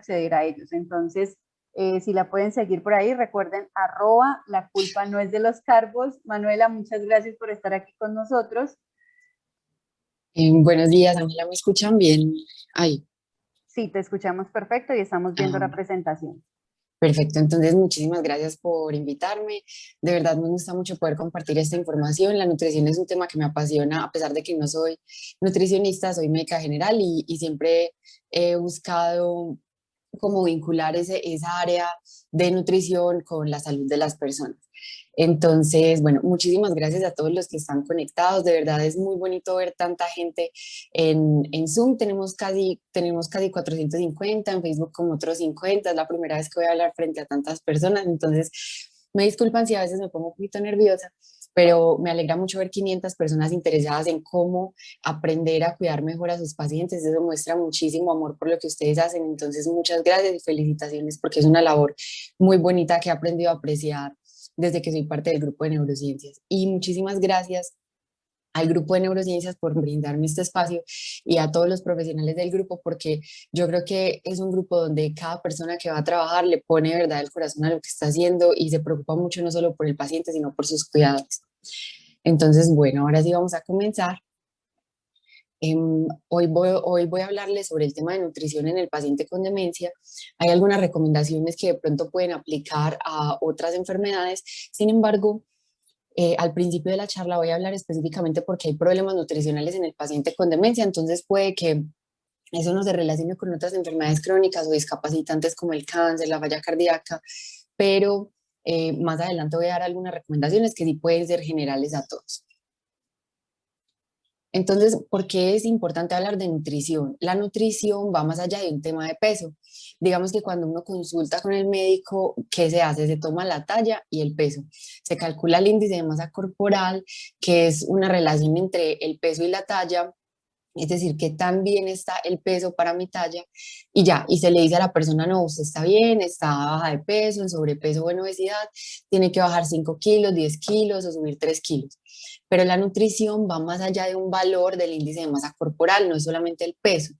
acceder a ellos. Entonces, si la pueden seguir por ahí, recuerden, @la culpa no es de los carbos. Manuela, muchas gracias por estar aquí con nosotros. Buenos días, Ángela, ¿me escuchan bien? Ay, Sí, te escuchamos perfecto y estamos viendo ah, la presentación. perfecto. Entonces, muchísimas gracias por invitarme. De verdad me gusta mucho poder compartir esta información. La nutrición es un tema que me apasiona, a pesar de que no soy nutricionista, soy médica general y siempre he buscado como vincular esa área de nutrición con la salud de las personas. Entonces, bueno, muchísimas gracias a todos los que están conectados. De verdad es muy bonito ver tanta gente en Zoom. Tenemos casi 450, en Facebook como otros 50. Es la primera vez que voy a hablar frente a tantas personas. Entonces, me disculpan si a veces me pongo un poquito nerviosa, pero me alegra mucho ver 500 personas interesadas en cómo aprender a cuidar mejor a sus pacientes. Eso muestra muchísimo amor por lo que ustedes hacen. Entonces, muchas gracias y felicitaciones porque es una labor muy bonita que he aprendido a apreciar desde que soy parte del grupo de neurociencias. Y muchísimas gracias al grupo de neurociencias por brindarme este espacio y a todos los profesionales del grupo, porque yo creo que es un grupo donde cada persona que va a trabajar le pone de verdad el corazón a lo que está haciendo y se preocupa mucho no solo por el paciente, sino por sus cuidados. Entonces, bueno, ahora sí vamos a comenzar. Hoy voy a hablarles sobre el tema de nutrición en el paciente con demencia. Hay algunas recomendaciones que de pronto pueden aplicar a otras enfermedades. Sin embargo, al principio de la charla voy a hablar específicamente porque hay problemas nutricionales en el paciente con demencia, entonces puede que eso no se relacione con otras enfermedades crónicas o discapacitantes como el cáncer, la falla cardíaca, pero más adelante voy a dar algunas recomendaciones que sí pueden ser generales a todos. Entonces, ¿por qué es importante hablar de nutrición? La nutrición va más allá de un tema de peso. Digamos que cuando uno consulta con el médico, ¿qué se hace? Se toma la talla y el peso. Se calcula el índice de masa corporal, que es una relación entre el peso y la talla, es decir, que tan bien está el peso para mi talla y ya, y se le dice a la persona, no, usted está bien, está baja de peso, en sobrepeso o en obesidad, tiene que bajar 5 kilos, 10 kilos o subir 3 kilos. Pero la nutrición va más allá de un valor del índice de masa corporal, no es solamente el peso.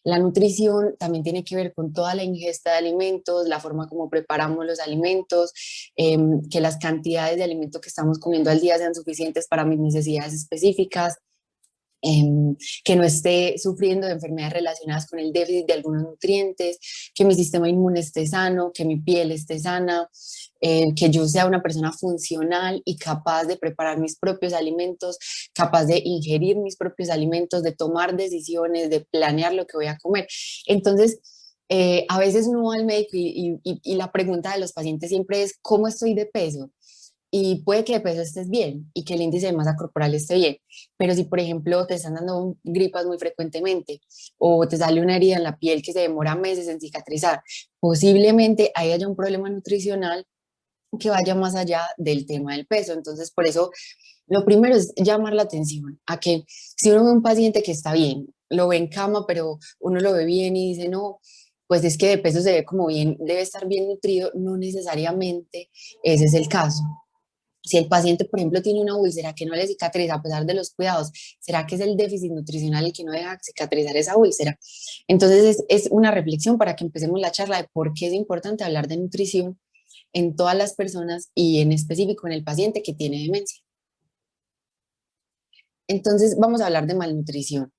La nutrición también tiene que ver con toda la ingesta de alimentos, la forma como preparamos los alimentos, que las cantidades de alimentos que estamos comiendo al día sean suficientes para mis necesidades específicas, que no esté sufriendo de enfermedades relacionadas con el déficit de algunos nutrientes, que mi sistema inmune esté sano, que mi piel esté sana, que yo sea una persona funcional y capaz de preparar mis propios alimentos, capaz de ingerir mis propios alimentos, de tomar decisiones, de planear lo que voy a comer. Entonces, a veces uno va al médico y la pregunta de los pacientes siempre es, ¿cómo estoy de peso? Y puede que de peso estés bien y que el índice de masa corporal esté bien, pero si por ejemplo te están dando gripas muy frecuentemente o te sale una herida en la piel que se demora meses en cicatrizar, posiblemente ahí haya un problema nutricional que vaya más allá del tema del peso. Entonces, por eso lo primero es llamar la atención a que si uno ve un paciente que está bien, lo ve en cama, pero uno lo ve bien y dice, no, pues es que de peso se ve como bien, debe estar bien nutrido, no necesariamente ese es el caso. Si el paciente, por ejemplo, tiene una úlcera que no le cicatriza a pesar de los cuidados, ¿será que es el déficit nutricional el que no deja cicatrizar esa úlcera? Entonces es una reflexión para que empecemos la charla de por qué es importante hablar de nutrición en todas las personas y en específico en el paciente que tiene demencia. Entonces vamos a hablar de malnutrición.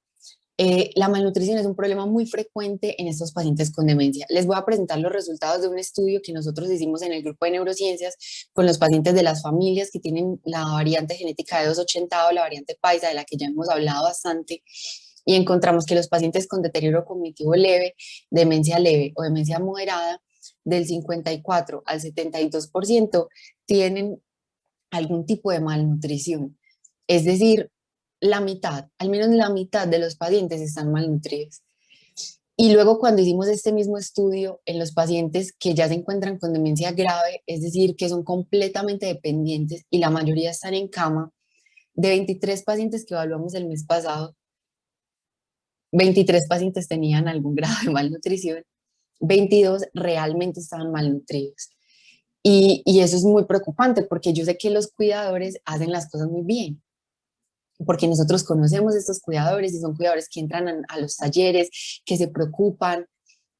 La malnutrición es un problema muy frecuente en estos pacientes con demencia. Les voy a presentar los resultados de un estudio que nosotros hicimos en el grupo de neurociencias con los pacientes de las familias que tienen la variante genética de 280 o la variante paisa, de la que ya hemos hablado bastante, y encontramos que los pacientes con deterioro cognitivo leve o demencia moderada, del 54 al 72% tienen algún tipo de malnutrición. Es decir, la mitad, al menos la mitad de los pacientes están malnutridos. Y luego cuando hicimos este mismo estudio en los pacientes que ya se encuentran con demencia grave, es decir, que son completamente dependientes y la mayoría están en cama, de 23 pacientes que evaluamos el mes pasado, 23 pacientes tenían algún grado de malnutrición, 22 realmente estaban malnutridos. Y eso es muy preocupante porque yo sé que los cuidadores hacen las cosas muy bien, porque nosotros conocemos estos cuidadores y son cuidadores que entran a los talleres, que se preocupan,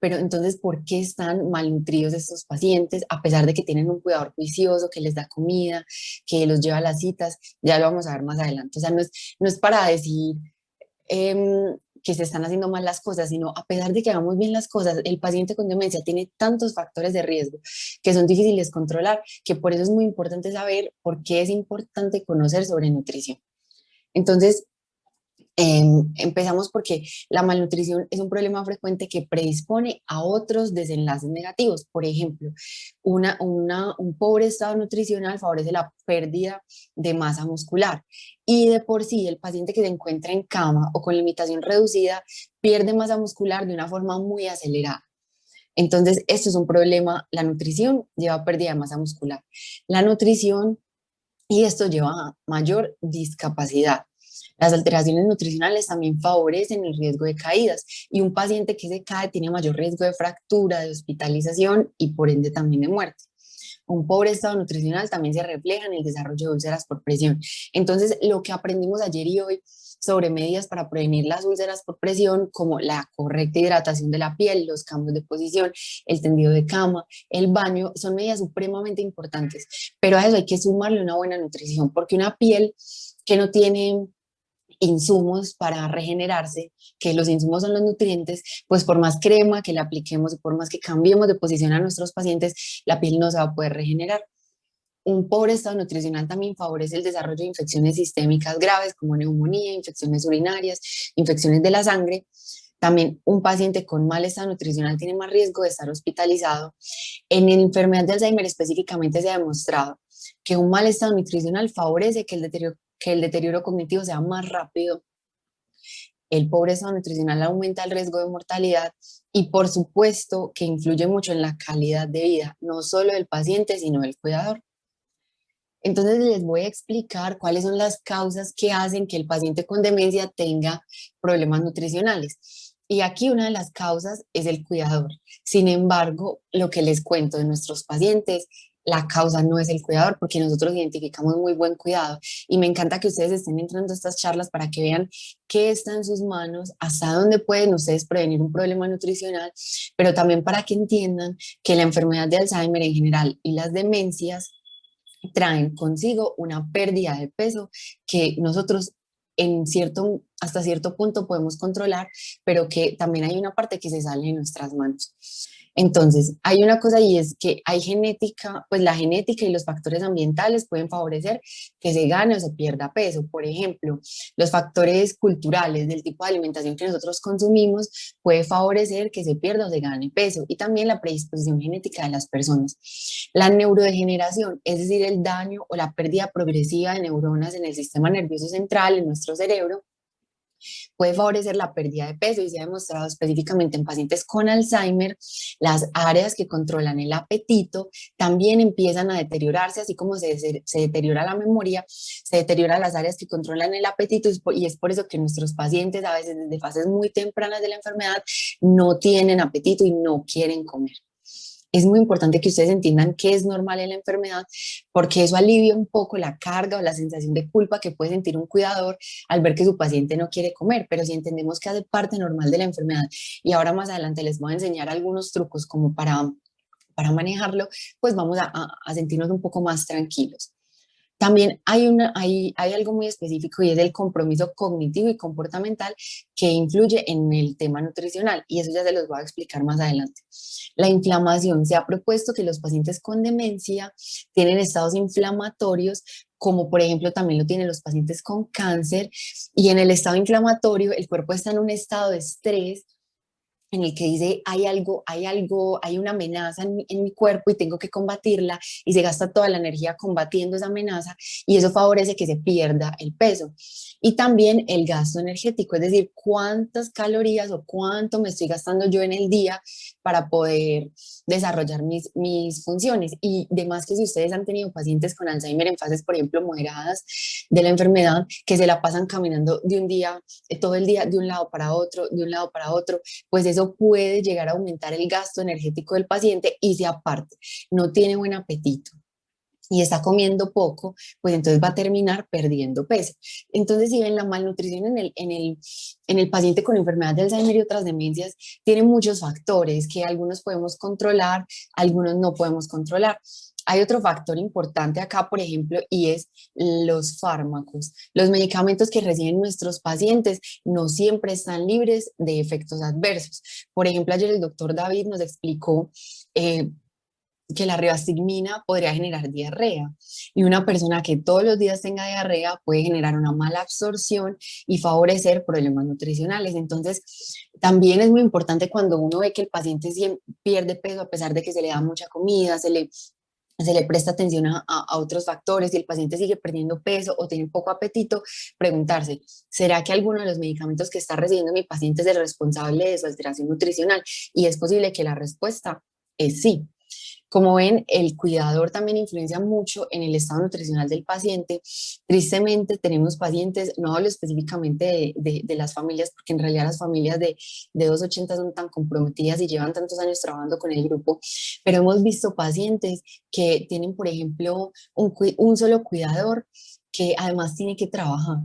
Pero entonces, ¿por qué están malnutridos estos pacientes a pesar de que tienen un cuidador juicioso, que les da comida, que los lleva a las citas? Ya lo vamos a ver más adelante. O sea, no es para decir que se están haciendo mal las cosas, sino a pesar de que hagamos bien las cosas, el paciente con demencia tiene tantos factores de riesgo que son difíciles de controlar, que por eso es muy importante saber por qué es importante conocer sobre nutrición. Entonces, empezamos porque la malnutrición es un problema frecuente que predispone a otros desenlaces negativos. Por ejemplo, un pobre estado nutricional favorece la pérdida de masa muscular y de por sí el paciente que se encuentra en cama o con limitación reducida pierde masa muscular de una forma muy acelerada. Entonces, esto es un problema. La nutrición lleva a pérdida de masa muscular. La nutrición y esto lleva a mayor discapacidad. Las alteraciones nutricionales también favorecen el riesgo de caídas y un paciente que se cae tiene mayor riesgo de fractura, de hospitalización y por ende también de muerte. Un pobre estado nutricional también se refleja en el desarrollo de úlceras por presión. Entonces, lo que aprendimos ayer y hoy sobre medidas para prevenir las úlceras por presión, como la correcta hidratación de la piel, los cambios de posición, el tendido de cama, el baño, son medidas supremamente importantes. Pero a eso hay que sumarle una buena nutrición, porque una piel que no tiene insumos para regenerarse, que los insumos son los nutrientes, pues por más crema que le apliquemos y por más que cambiemos de posición a nuestros pacientes, la piel no se va a poder regenerar. Un pobre estado nutricional también favorece el desarrollo de infecciones sistémicas graves como neumonía, infecciones urinarias, infecciones de la sangre. También un paciente con mal estado nutricional tiene más riesgo de estar hospitalizado. En la enfermedad de Alzheimer específicamente se ha demostrado que un mal estado nutricional favorece que el deterioro cognitivo sea más rápido. El pobre estado nutricional aumenta el riesgo de mortalidad y por supuesto que influye mucho en la calidad de vida, no solo del paciente, sino del cuidador. Entonces les voy a explicar cuáles son las causas que hacen que el paciente con demencia tenga problemas nutricionales. Y aquí una de las causas es el cuidador. Sin embargo, lo que les cuento de nuestros pacientes, la causa no es el cuidador, porque nosotros identificamos muy buen cuidado. Y me encanta que ustedes estén entrando a estas charlas para que vean qué está en sus manos, hasta dónde pueden ustedes prevenir un problema nutricional, pero también para que entiendan que la enfermedad de Alzheimer en general y las demencias traen consigo una pérdida de peso que nosotros hasta cierto punto podemos controlar, pero que también hay una parte que se sale de nuestras manos. Entonces, hay una cosa y es que hay genética, pues la genética y los factores ambientales pueden favorecer que se gane o se pierda peso. Por ejemplo, los factores culturales del tipo de alimentación que nosotros consumimos puede favorecer que se pierda o se gane peso y también la predisposición genética de las personas. La neurodegeneración, es decir, el daño o la pérdida progresiva de neuronas en el sistema nervioso central, en nuestro cerebro, puede favorecer la pérdida de peso y se ha demostrado específicamente en pacientes con Alzheimer, las áreas que controlan el apetito también empiezan a deteriorarse, así como se deteriora la memoria, se deterioran las áreas que controlan el apetito y es por eso que nuestros pacientes a veces desde fases muy tempranas de la enfermedad no tienen apetito y no quieren comer. Es muy importante que ustedes entiendan qué es normal en la enfermedad, porque eso alivia un poco la carga o la sensación de culpa que puede sentir un cuidador al ver que su paciente no quiere comer, pero si entendemos que hace parte normal de la enfermedad y ahora más adelante les voy a enseñar algunos trucos como para manejarlo, pues vamos a sentirnos un poco más tranquilos. También hay algo muy específico y es el compromiso cognitivo y comportamental que influye en el tema nutricional y eso ya se los voy a explicar más adelante. La inflamación, se ha propuesto que los pacientes con demencia tienen estados inflamatorios como por ejemplo también lo tienen los pacientes con cáncer y en el estado inflamatorio el cuerpo está en un estado de estrés en el que dice, hay una amenaza en mi cuerpo y tengo que combatirla y se gasta toda la energía combatiendo esa amenaza y eso favorece que se pierda el peso. Y también el gasto energético, es decir, cuántas calorías o cuánto me estoy gastando yo en el día para poder desarrollar mis funciones. Y además que si ustedes han tenido pacientes con Alzheimer en fases, por ejemplo, moderadas de la enfermedad, que se la pasan caminando de un día, todo el día, de un lado para otro, de un lado para otro, pues eso puede llegar a aumentar el gasto energético del paciente y si aparte no tiene buen apetito y está comiendo poco, pues entonces va a terminar perdiendo peso. Entonces, si ven, la malnutrición en el paciente con enfermedad de Alzheimer y otras demencias tiene muchos factores que algunos podemos controlar, algunos no podemos controlar. Hay otro factor importante acá, por ejemplo, y es los fármacos. Los medicamentos que reciben nuestros pacientes no siempre están libres de efectos adversos. Por ejemplo, ayer el doctor David nos explicó eh, que la rivastigmina podría generar diarrea y una persona que todos los días tenga diarrea puede generar una mala absorción y favorecer problemas nutricionales. Entonces, también es muy importante cuando uno ve que el paciente pierde peso a pesar de que se le da mucha comida, se le presta atención a otros factores y el paciente sigue perdiendo peso o tiene poco apetito, preguntarse, ¿será que alguno de los medicamentos que está recibiendo mi paciente es el responsable de su alteración nutricional? Y es posible que la respuesta es sí. Como ven, el cuidador también influencia mucho en el estado nutricional del paciente. Tristemente, tenemos pacientes, no hablo específicamente de las familias, porque en realidad las familias de 280 son tan comprometidas y llevan tantos años trabajando con el grupo, pero hemos visto pacientes que tienen, por ejemplo, un solo cuidador que además tiene que trabajar.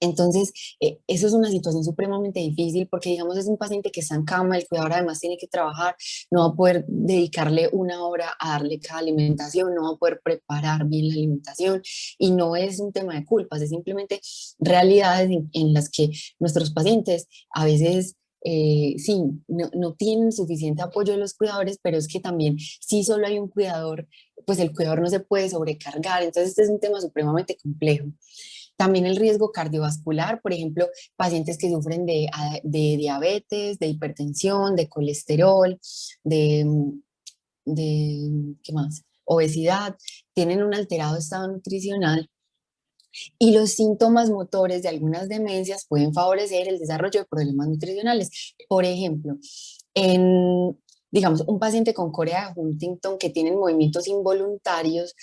Entonces, eso es una situación supremamente difícil porque, digamos, es un paciente que está en cama, el cuidador además tiene que trabajar, no va a poder dedicarle una hora a darle cada alimentación, no va a poder preparar bien la alimentación y no es un tema de culpas, es simplemente realidades en las que nuestros pacientes a veces... sí, no tienen suficiente apoyo de los cuidadores, pero es que también si solo hay un cuidador, pues el cuidador no se puede sobrecargar, entonces este es un tema supremamente complejo. También el riesgo cardiovascular, por ejemplo, pacientes que sufren de diabetes, de hipertensión, de colesterol, de, ¿qué más? Obesidad, tienen un alterado estado nutricional y los síntomas motores de algunas demencias pueden favorecer el desarrollo de problemas nutricionales. Por ejemplo, en, digamos, un paciente con Corea de Huntington que tienen movimientos involuntarios,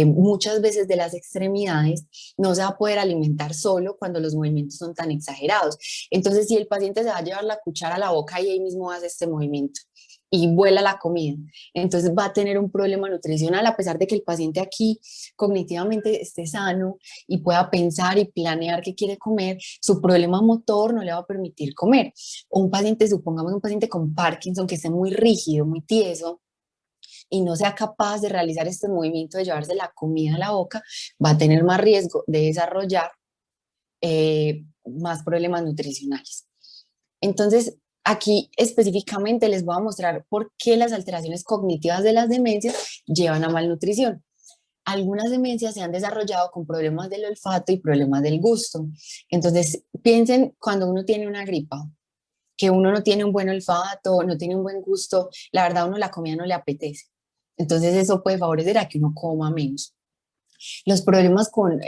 muchas veces de las extremidades, no se va a poder alimentar solo cuando los movimientos son tan exagerados. Entonces, si el paciente se va a llevar la cuchara a la boca y ahí mismo hace este movimiento y vuela la comida, entonces va a tener un problema nutricional a pesar de que el paciente aquí cognitivamente esté sano y pueda pensar y planear qué quiere comer, su problema motor no le va a permitir comer. O un paciente, supongamos un paciente con Parkinson que esté muy rígido, muy tieso y no sea capaz de realizar este movimiento de llevarse la comida a la boca, va a tener más riesgo de desarrollar más problemas nutricionales. Entonces, aquí específicamente les voy a mostrar por qué las alteraciones cognitivas de las demencias llevan a malnutrición. Algunas demencias se han desarrollado con problemas del olfato y problemas del gusto. Entonces, piensen cuando uno tiene una gripa, que uno no tiene un buen olfato, no tiene un buen gusto, la verdad a uno la comida no le apetece. Entonces, eso puede favorecer a que uno coma menos. Los problemas con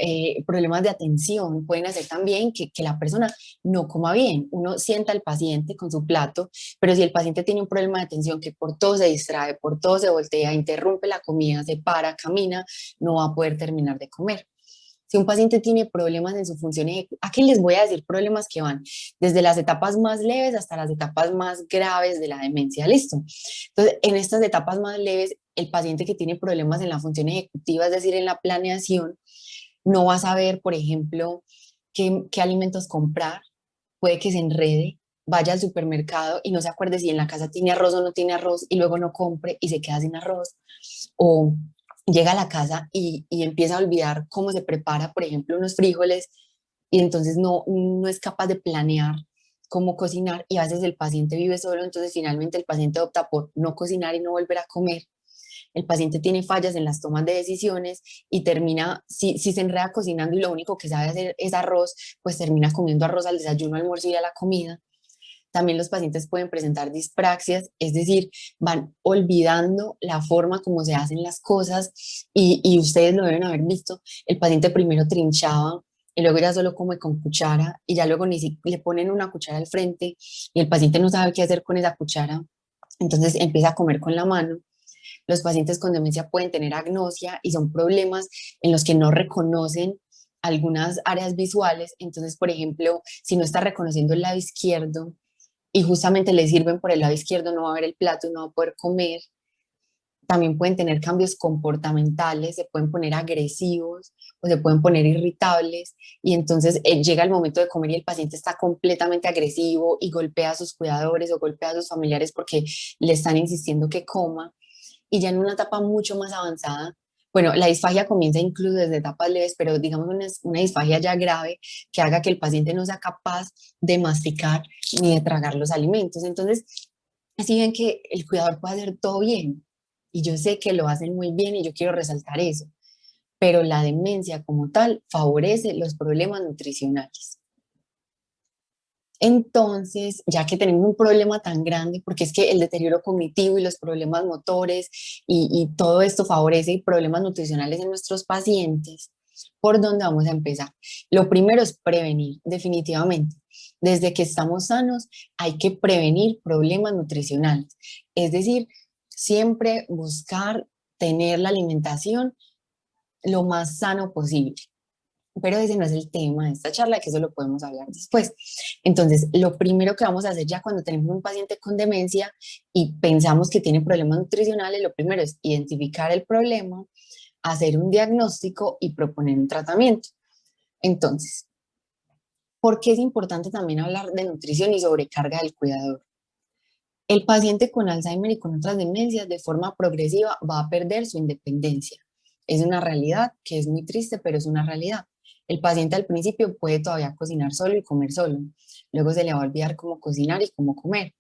problemas de atención pueden hacer también que la persona no coma bien. Uno sienta al paciente con su plato, pero si el paciente tiene un problema de atención que por todo se distrae, por todo se voltea, interrumpe la comida, se para, camina, no va a poder terminar de comer. Si un paciente tiene problemas en su función ejecutiva, aquí les voy a decir problemas que van desde las etapas más leves hasta las etapas más graves de la demencia, ¿listo? Entonces, en estas etapas más leves, el paciente que tiene problemas en la función ejecutiva, es decir, en la planeación, no va a saber, por ejemplo, qué alimentos comprar, puede que se enrede, vaya al supermercado y no se acuerde si en la casa tiene arroz o no tiene arroz y luego no compre y se queda sin arroz, o llega a la casa y empieza a olvidar cómo se prepara, por ejemplo, unos frijoles y entonces no es capaz de planear cómo cocinar y a veces el paciente vive solo, entonces finalmente el paciente opta por no cocinar y no volver a comer. El paciente tiene fallas en las tomas de decisiones y termina, si se enreda cocinando y lo único que sabe hacer es arroz, pues termina comiendo arroz al desayuno, al almuerzo y a la comida. También los pacientes pueden presentar dispraxias, es decir, van olvidando la forma como se hacen las cosas y ustedes lo deben haber visto. El paciente primero trinchaba y luego ya solo come con cuchara y ya luego ni si le ponen una cuchara al frente y el paciente no sabe qué hacer con esa cuchara, entonces empieza a comer con la mano. Los pacientes con demencia pueden tener agnosia y son problemas en los que no reconocen algunas áreas visuales. Entonces, por ejemplo, si no está reconociendo el lado izquierdo, y justamente le sirven por el lado izquierdo, no va a ver el plato, no va a poder comer. También pueden tener cambios comportamentales, se pueden poner agresivos o se pueden poner irritables y entonces llega el momento de comer y el paciente está completamente agresivo y golpea a sus cuidadores o golpea a sus familiares porque le están insistiendo que coma. Y ya en una etapa mucho más avanzada, bueno, la disfagia comienza incluso desde etapas leves, pero digamos una disfagia ya grave que haga que el paciente no sea capaz de masticar ni de tragar los alimentos. Entonces, así ven que el cuidador puede hacer todo bien y yo sé que lo hacen muy bien y yo quiero resaltar eso, pero la demencia como tal favorece los problemas nutricionales. Entonces, ya que tenemos un problema tan grande, porque es que el deterioro cognitivo y los problemas motores y todo esto favorece problemas nutricionales en nuestros pacientes, ¿por dónde vamos a empezar? Lo primero es prevenir, definitivamente. Desde que estamos sanos, hay que prevenir problemas nutricionales. Es decir, siempre buscar tener la alimentación lo más sano posible. Pero ese no es el tema de esta charla, que eso lo podemos hablar después. Entonces, lo primero que vamos a hacer ya cuando tenemos un paciente con demencia y pensamos que tiene problemas nutricionales, lo primero es identificar el problema, hacer un diagnóstico y proponer un tratamiento. Entonces, ¿por qué es importante también hablar de nutrición y sobrecarga del cuidador? El paciente con Alzheimer y con otras demencias de forma progresiva va a perder su independencia. Es una realidad que es muy triste, pero es una realidad. El paciente al principio puede todavía cocinar solo y comer solo. Luego se le va a olvidar cómo cocinar y cómo comer.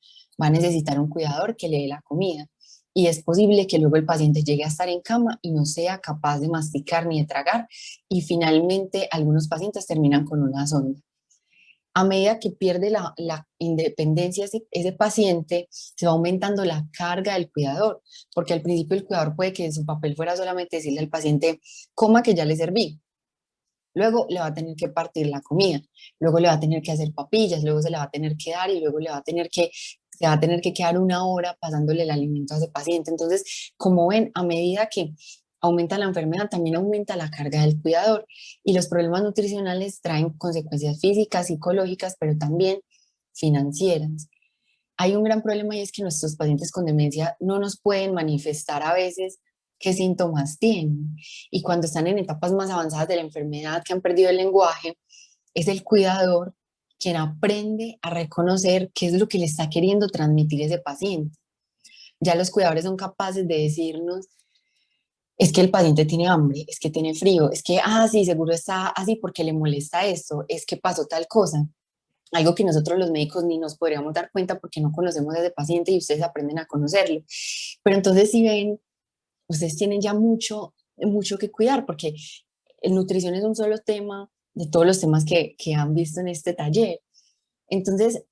Va a necesitar un cuidador que le dé la comida. Y es posible que luego el paciente llegue a estar en cama y no sea capaz de masticar ni de tragar. Y finalmente algunos pacientes terminan con una sonda. A medida que pierde la independencia ese paciente, se va aumentando la carga del cuidador, porque al principio el cuidador puede que su papel fuera solamente decirle al paciente, coma que ya le serví. Luego le va a tener que partir la comida, luego le va a tener que hacer papillas, luego se le va a tener que dar y luego se va a tener que quedar una hora pasándole el alimento a ese paciente. Entonces, como ven, a medida que aumenta la enfermedad, también aumenta la carga del cuidador y los problemas nutricionales traen consecuencias físicas, psicológicas, pero también financieras. Hay un gran problema y es que nuestros pacientes con demencia no nos pueden manifestar a veces qué síntomas tienen. Y cuando están en etapas más avanzadas de la enfermedad, que han perdido el lenguaje, es el cuidador quien aprende a reconocer qué es lo que le está queriendo transmitir ese paciente. Ya los cuidadores son capaces de decirnos, es que el paciente tiene hambre, es que tiene frío, es que, sí, seguro está así porque le molesta esto, es que pasó tal cosa. Algo que nosotros los médicos ni nos podríamos dar cuenta porque no conocemos a ese paciente y ustedes aprenden a conocerlo. Pero entonces si ven, ustedes tienen ya mucho que cuidar porque el nutrición es un solo tema de todos los temas que han visto en este taller. Entonces,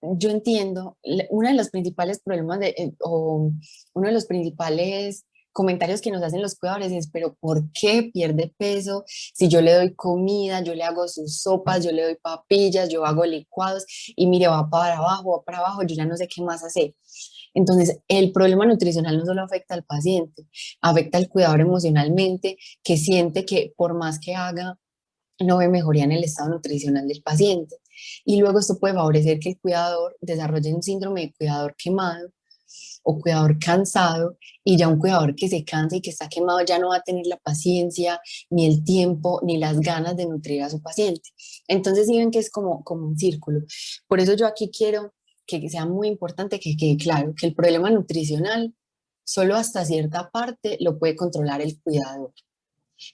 yo entiendo, uno de los principales problemas o uno de los principales comentarios que nos hacen los cuidadores es, pero ¿por qué pierde peso si yo le doy comida, yo le hago sus sopas, yo le doy papillas, yo hago licuados y mire, va para abajo, yo ya no sé qué más hacer? Entonces, el problema nutricional no solo afecta al paciente, afecta al cuidador emocionalmente, que siente que por más que haga, no ve mejoría en el estado nutricional del paciente. Y luego esto puede favorecer que el cuidador desarrolle un síndrome de cuidador quemado o cuidador cansado, y ya un cuidador que se cansa y que está quemado ya no va a tener la paciencia, ni el tiempo, ni las ganas de nutrir a su paciente. Entonces, sí ven que es como un círculo. Por eso yo aquí quiero que sea muy importante que quede claro que el problema nutricional solo hasta cierta parte lo puede controlar el cuidador,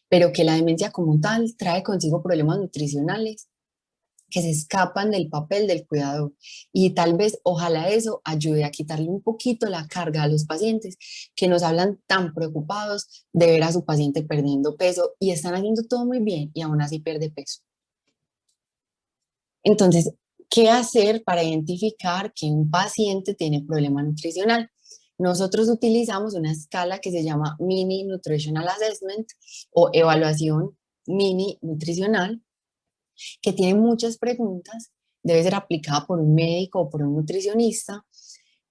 pero que la demencia como tal trae consigo problemas nutricionales que se escapan del papel del cuidador y tal vez, ojalá eso ayude a quitarle un poquito la carga a los pacientes que nos hablan tan preocupados de ver a su paciente perdiendo peso y están haciendo todo muy bien y aún así pierde peso. Entonces, ¿qué hacer para identificar que un paciente tiene problema nutricional? Nosotros utilizamos una escala que se llama Mini Nutritional Assessment o evaluación mini nutricional, que tiene muchas preguntas, debe ser aplicada por un médico o por un nutricionista.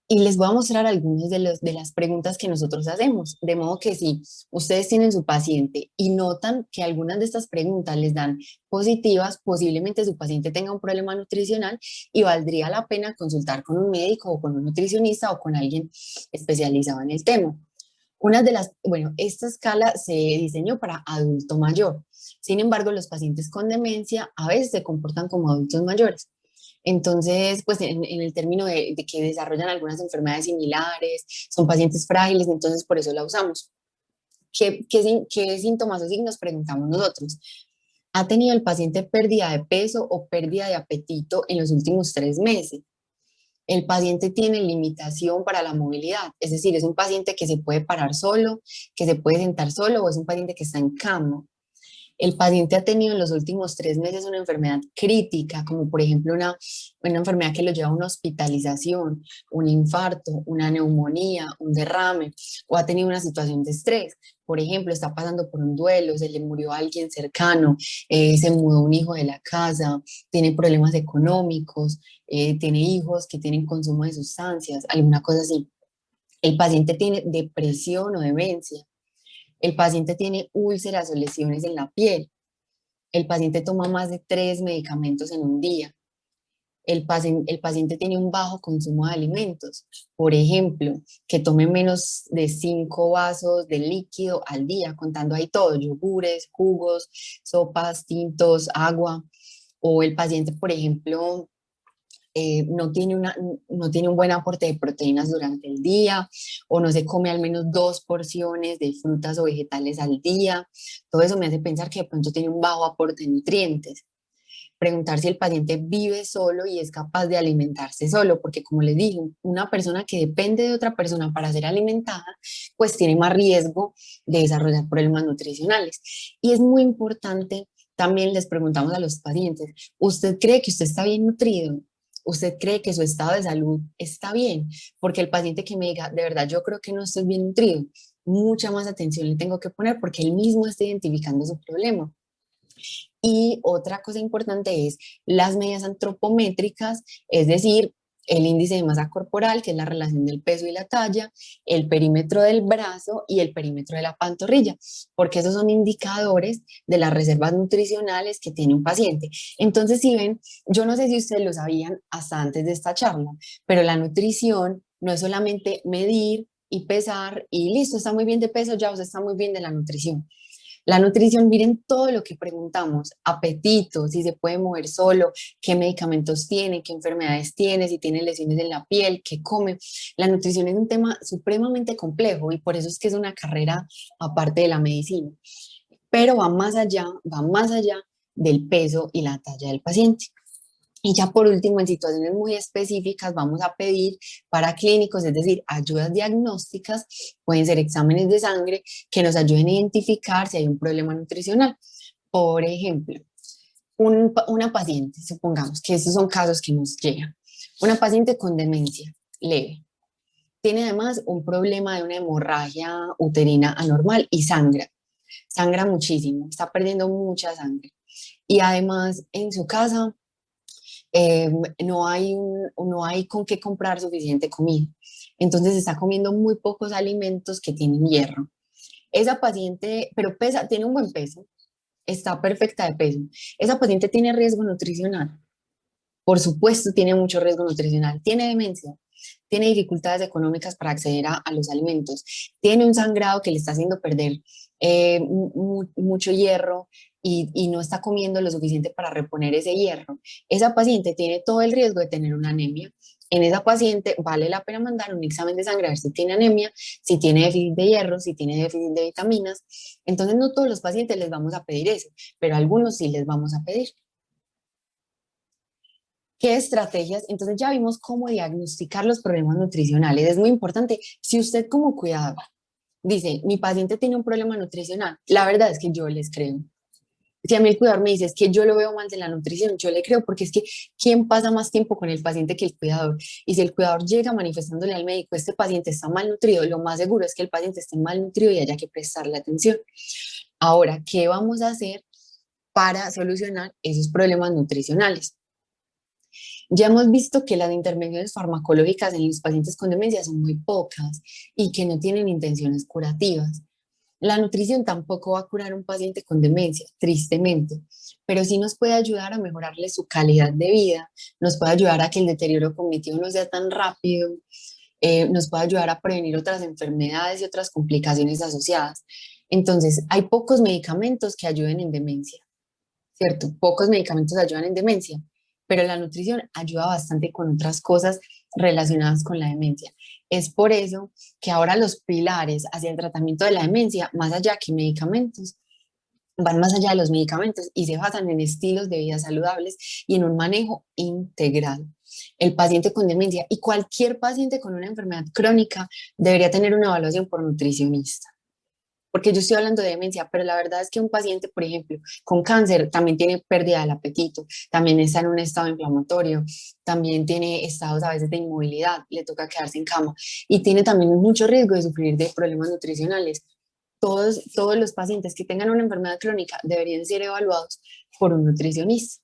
Y les voy a mostrar algunas de las preguntas que nosotros hacemos. De modo que si ustedes tienen su paciente y notan que algunas de estas preguntas les dan positivas, posiblemente su paciente tenga un problema nutricional y valdría la pena consultar con un médico o con un nutricionista o con alguien especializado en el tema. Bueno, esta escala se diseñó para adulto mayor. Sin embargo, los pacientes con demencia a veces se comportan como adultos mayores. Entonces, pues en el término de que desarrollan algunas enfermedades similares, son pacientes frágiles, entonces por eso la usamos. ¿Qué síntomas o signos preguntamos nosotros? ¿Ha tenido el paciente pérdida de peso o pérdida de apetito en los últimos 3 meses? El paciente tiene limitación para la movilidad, es decir, es un paciente que se puede parar solo, que se puede sentar solo, o es un paciente que está en cama. El paciente ha tenido en los últimos 3 meses una enfermedad crítica, como por ejemplo una enfermedad que lo lleva a una hospitalización, un infarto, una neumonía, un derrame, o ha tenido una situación de estrés. Por ejemplo, está pasando por un duelo, se le murió alguien cercano, se mudó un hijo de la casa, tiene problemas económicos, tiene hijos que tienen consumo de sustancias, alguna cosa así. El paciente tiene depresión o demencia. El paciente tiene úlceras o lesiones en la piel. El paciente toma más de 3 medicamentos en un día. El paciente tiene un bajo consumo de alimentos. Por ejemplo, que tome menos de 5 vasos de líquido al día, contando ahí todo, yogures, jugos, sopas, tintos, agua. O el paciente, por ejemplo, no tiene un buen aporte de proteínas durante el día, o no se come al menos 2 porciones de frutas o vegetales al día. Todo eso me hace pensar que de pronto tiene un bajo aporte de nutrientes. Preguntar si el paciente vive solo y es capaz de alimentarse solo, porque como les dije, una persona que depende de otra persona para ser alimentada, pues tiene más riesgo de desarrollar problemas nutricionales. Y es muy importante, también les preguntamos a los pacientes, ¿usted cree que usted está bien nutrido? ¿Usted cree que su estado de salud está bien? Porque el paciente que me diga, de verdad, yo creo que no estoy bien nutrido, mucha más atención le tengo que poner porque él mismo está identificando su problema. Y otra cosa importante es las medidas antropométricas, es decir, el índice de masa corporal, que es la relación del peso y la talla, el perímetro del brazo y el perímetro de la pantorrilla, porque esos son indicadores de las reservas nutricionales que tiene un paciente. Entonces, si ven, yo no sé si ustedes lo sabían hasta antes de esta charla, pero la nutrición no es solamente medir y pesar y listo, está muy bien de peso, ya usted está muy bien de la nutrición. La nutrición, miren todo lo que preguntamos, apetito, si se puede mover solo, qué medicamentos tiene, qué enfermedades tiene, si tiene lesiones en la piel, qué come. La nutrición es un tema supremamente complejo y por eso es que es una carrera aparte de la medicina, pero va más allá del peso y la talla del paciente. Y ya por último, en situaciones muy específicas, vamos a pedir para clínicos, es decir, ayudas diagnósticas, pueden ser exámenes de sangre que nos ayuden a identificar si hay un problema nutricional. Por ejemplo, una paciente, supongamos que estos son casos que nos llegan, una paciente con demencia leve, tiene además un problema de una hemorragia uterina anormal y sangra muchísimo, está perdiendo mucha sangre. Y además en su casa no hay con qué comprar suficiente comida. Entonces está comiendo muy pocos alimentos que tienen hierro. Esa paciente, pero pesa, tiene un buen peso, está perfecta de peso. Esa paciente tiene riesgo nutricional. Por supuesto, tiene mucho riesgo nutricional. Tiene demencia, tiene dificultades económicas para acceder a los alimentos, tiene un sangrado que le está haciendo perder mucho hierro y no está comiendo lo suficiente para reponer ese hierro. Esa paciente tiene todo el riesgo de tener una anemia. En esa paciente vale la pena mandar un examen de sangre a ver si tiene anemia, si tiene déficit de hierro, si tiene déficit de vitaminas. Entonces no todos los pacientes les vamos a pedir eso, pero a algunos sí les vamos a pedir. ¿Qué estrategias? Entonces ya vimos cómo diagnosticar los problemas nutricionales. Es muy importante. Si usted como cuidador dice, mi paciente tiene un problema nutricional, la verdad es que yo les creo. Si a mí el cuidador me dice, es que yo lo veo mal de la nutrición, yo le creo, porque es que ¿quién pasa más tiempo con el paciente que el cuidador? Y si el cuidador llega manifestándole al médico, este paciente está mal nutrido, lo más seguro es que el paciente esté mal nutrido y haya que prestarle atención. Ahora, ¿qué vamos a hacer para solucionar esos problemas nutricionales? Ya hemos visto que las intervenciones farmacológicas en los pacientes con demencia son muy pocas y que no tienen intenciones curativas. La nutrición tampoco va a curar a un paciente con demencia, tristemente, pero sí nos puede ayudar a mejorarle su calidad de vida, nos puede ayudar a que el deterioro cognitivo no sea tan rápido, nos puede ayudar a prevenir otras enfermedades y otras complicaciones asociadas. Entonces, hay pocos medicamentos que ayuden en demencia, ¿cierto? Pocos medicamentos ayudan en demencia, pero la nutrición ayuda bastante con otras cosas relacionadas con la demencia. Es por eso que ahora los pilares hacia el tratamiento de la demencia, más allá que medicamentos, van más allá de los medicamentos y se basan en estilos de vida saludables y en un manejo integral. El paciente con demencia y cualquier paciente con una enfermedad crónica debería tener una evaluación por nutricionista, porque yo estoy hablando de demencia, pero la verdad es que un paciente, por ejemplo, con cáncer también tiene pérdida del apetito, también está en un estado inflamatorio, también tiene estados a veces de inmovilidad, le toca quedarse en cama y tiene también mucho riesgo de sufrir de problemas nutricionales. Todos los pacientes que tengan una enfermedad crónica deberían ser evaluados por un nutricionista.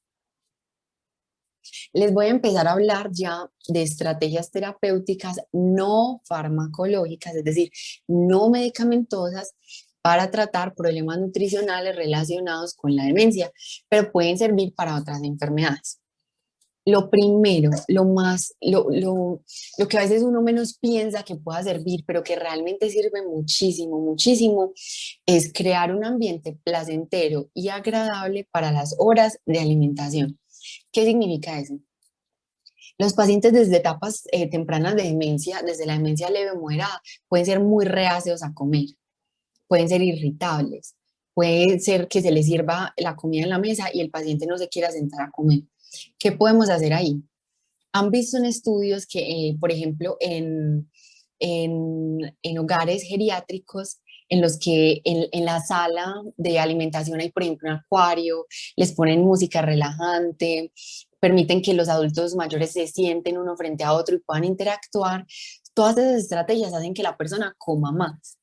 Les voy a empezar a hablar ya de estrategias terapéuticas no farmacológicas, es decir, no medicamentosas para tratar problemas nutricionales relacionados con la demencia, pero pueden servir para otras enfermedades. Lo primero, lo que a veces uno menos piensa que pueda servir, pero que realmente sirve muchísimo, muchísimo, es crear un ambiente placentero y agradable para las horas de alimentación. ¿Qué significa eso? Los pacientes desde etapas tempranas de demencia, desde la demencia leve o moderada, pueden ser muy reacios a comer, pueden ser irritables, puede ser que se les sirva la comida en la mesa y el paciente no se quiera sentar a comer. ¿Qué podemos hacer ahí? Han visto en estudios que, por ejemplo, en hogares geriátricos, en los que en la sala de alimentación hay, por ejemplo, un acuario, les ponen música relajante, permiten que los adultos mayores se sienten uno frente a otro y puedan interactuar. Todas esas estrategias hacen que la persona coma más.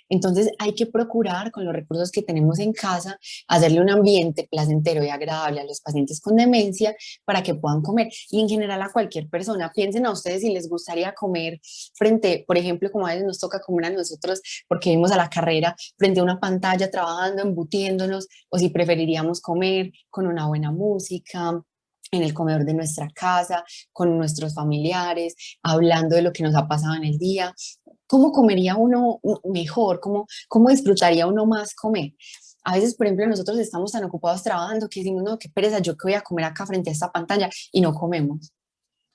Entonces hay que procurar con los recursos que tenemos en casa hacerle un ambiente placentero y agradable a los pacientes con demencia para que puedan comer y en general a cualquier persona. Piensen a ustedes si les gustaría comer frente, por ejemplo, como a veces nos toca comer a nosotros porque vimos a la carrera frente a una pantalla trabajando, embutiéndonos, o si preferiríamos comer con una buena música en el comedor de nuestra casa, con nuestros familiares, hablando de lo que nos ha pasado en el día. ¿Cómo comería uno mejor? ¿Cómo disfrutaría uno más comer? A veces, por ejemplo, nosotros estamos tan ocupados trabajando que decimos, no, qué pereza, yo que voy a comer acá frente a esta pantalla y no comemos.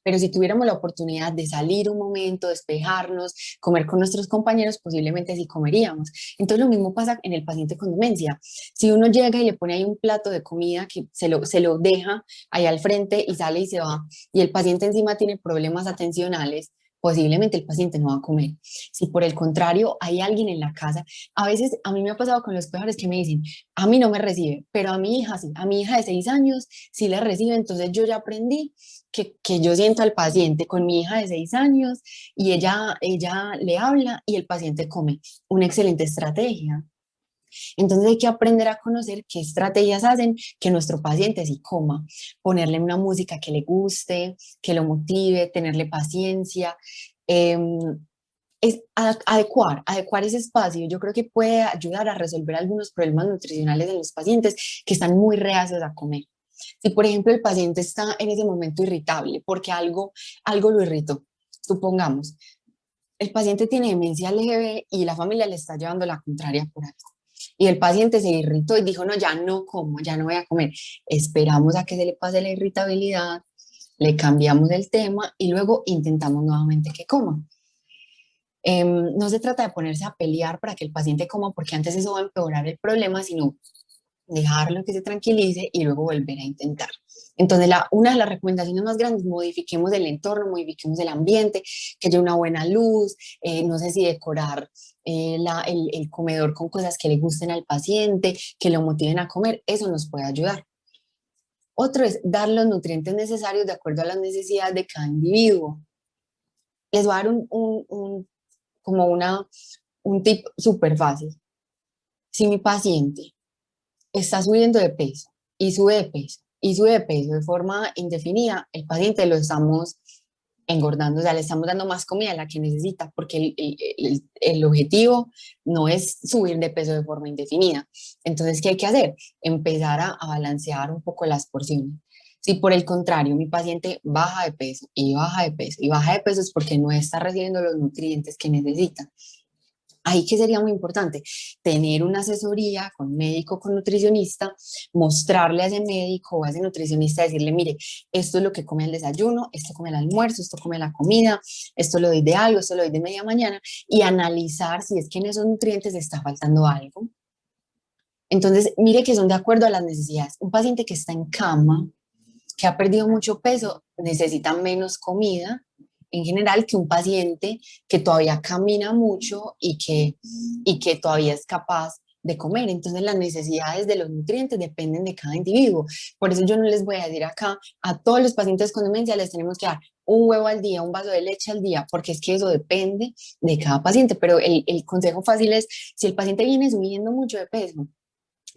Pero si tuviéramos la oportunidad de salir un momento, despejarnos, comer con nuestros compañeros, posiblemente sí comeríamos. Entonces lo mismo pasa en el paciente con demencia. Si uno llega y le pone ahí un plato de comida que se lo deja ahí al frente y sale y se va, y el paciente encima tiene problemas atencionales, posiblemente el paciente no va a comer. Si por el contrario hay alguien en la casa, a veces a mí me ha pasado con los cuidadores que me dicen, a mí no me recibe, pero a mi hija sí, a mi hija de 6 años sí le recibe, entonces yo ya aprendí que yo siento al paciente con mi hija de 6 años y ella le habla y el paciente come. Una excelente estrategia. Entonces hay que aprender a conocer qué estrategias hacen que nuestro paciente sí coma. Ponerle una música que le guste, que lo motive, tenerle paciencia. Eh, adecuar ese espacio, yo creo que puede ayudar a resolver algunos problemas nutricionales en los pacientes que están muy reacios a comer. Si, por ejemplo, el paciente está en ese momento irritable porque algo lo irritó, supongamos, el paciente tiene demencia leve y la familia le está llevando la contraria por algo. Y el paciente se irritó y dijo, no, ya no como, ya no voy a comer. Esperamos a que se le pase la irritabilidad, le cambiamos el tema y luego intentamos nuevamente que coma. No se trata de ponerse a pelear para que el paciente coma, porque antes eso va a empeorar el problema, sino dejarlo que se tranquilice y luego volver a intentar. Entonces, una de las recomendaciones más grandes, modifiquemos el entorno, modifiquemos el ambiente, que haya una buena luz, no sé si decorar el comedor con cosas que le gusten al paciente, que lo motiven a comer, eso nos puede ayudar. Otro es dar los nutrientes necesarios de acuerdo a las necesidades de cada individuo. Les voy a dar como un tip súper fácil. Si mi paciente está subiendo de peso y sube de peso y sube de peso de forma indefinida, el paciente lo estamos engordando, o sea, le estamos dando más comida a la que necesita, porque el objetivo no es subir de peso de forma indefinida. Entonces, ¿qué hay que hacer? Empezar a balancear un poco las porciones. Si por el contrario mi paciente baja de peso y baja de peso y baja de peso es porque no está recibiendo los nutrientes que necesita. Ahí que sería muy importante tener una asesoría con médico, con nutricionista, mostrarle a ese médico o a ese nutricionista, decirle, mire, esto es lo que come al desayuno, esto come al almuerzo, esto come la comida, esto lo doy de algo, esto lo doy de media mañana, y analizar si es que en esos nutrientes está faltando algo. Entonces, mire que son de acuerdo a las necesidades. Un paciente que está en cama, que ha perdido mucho peso, necesita menos comida en general que un paciente que todavía camina mucho y que todavía es capaz de comer. Entonces las necesidades de los nutrientes dependen de cada individuo. Por eso yo no les voy a decir acá a todos los pacientes con demencia les tenemos que dar un huevo al día, un vaso de leche al día, porque es que eso depende de cada paciente. Pero el consejo fácil es, si el paciente viene subiendo mucho de peso,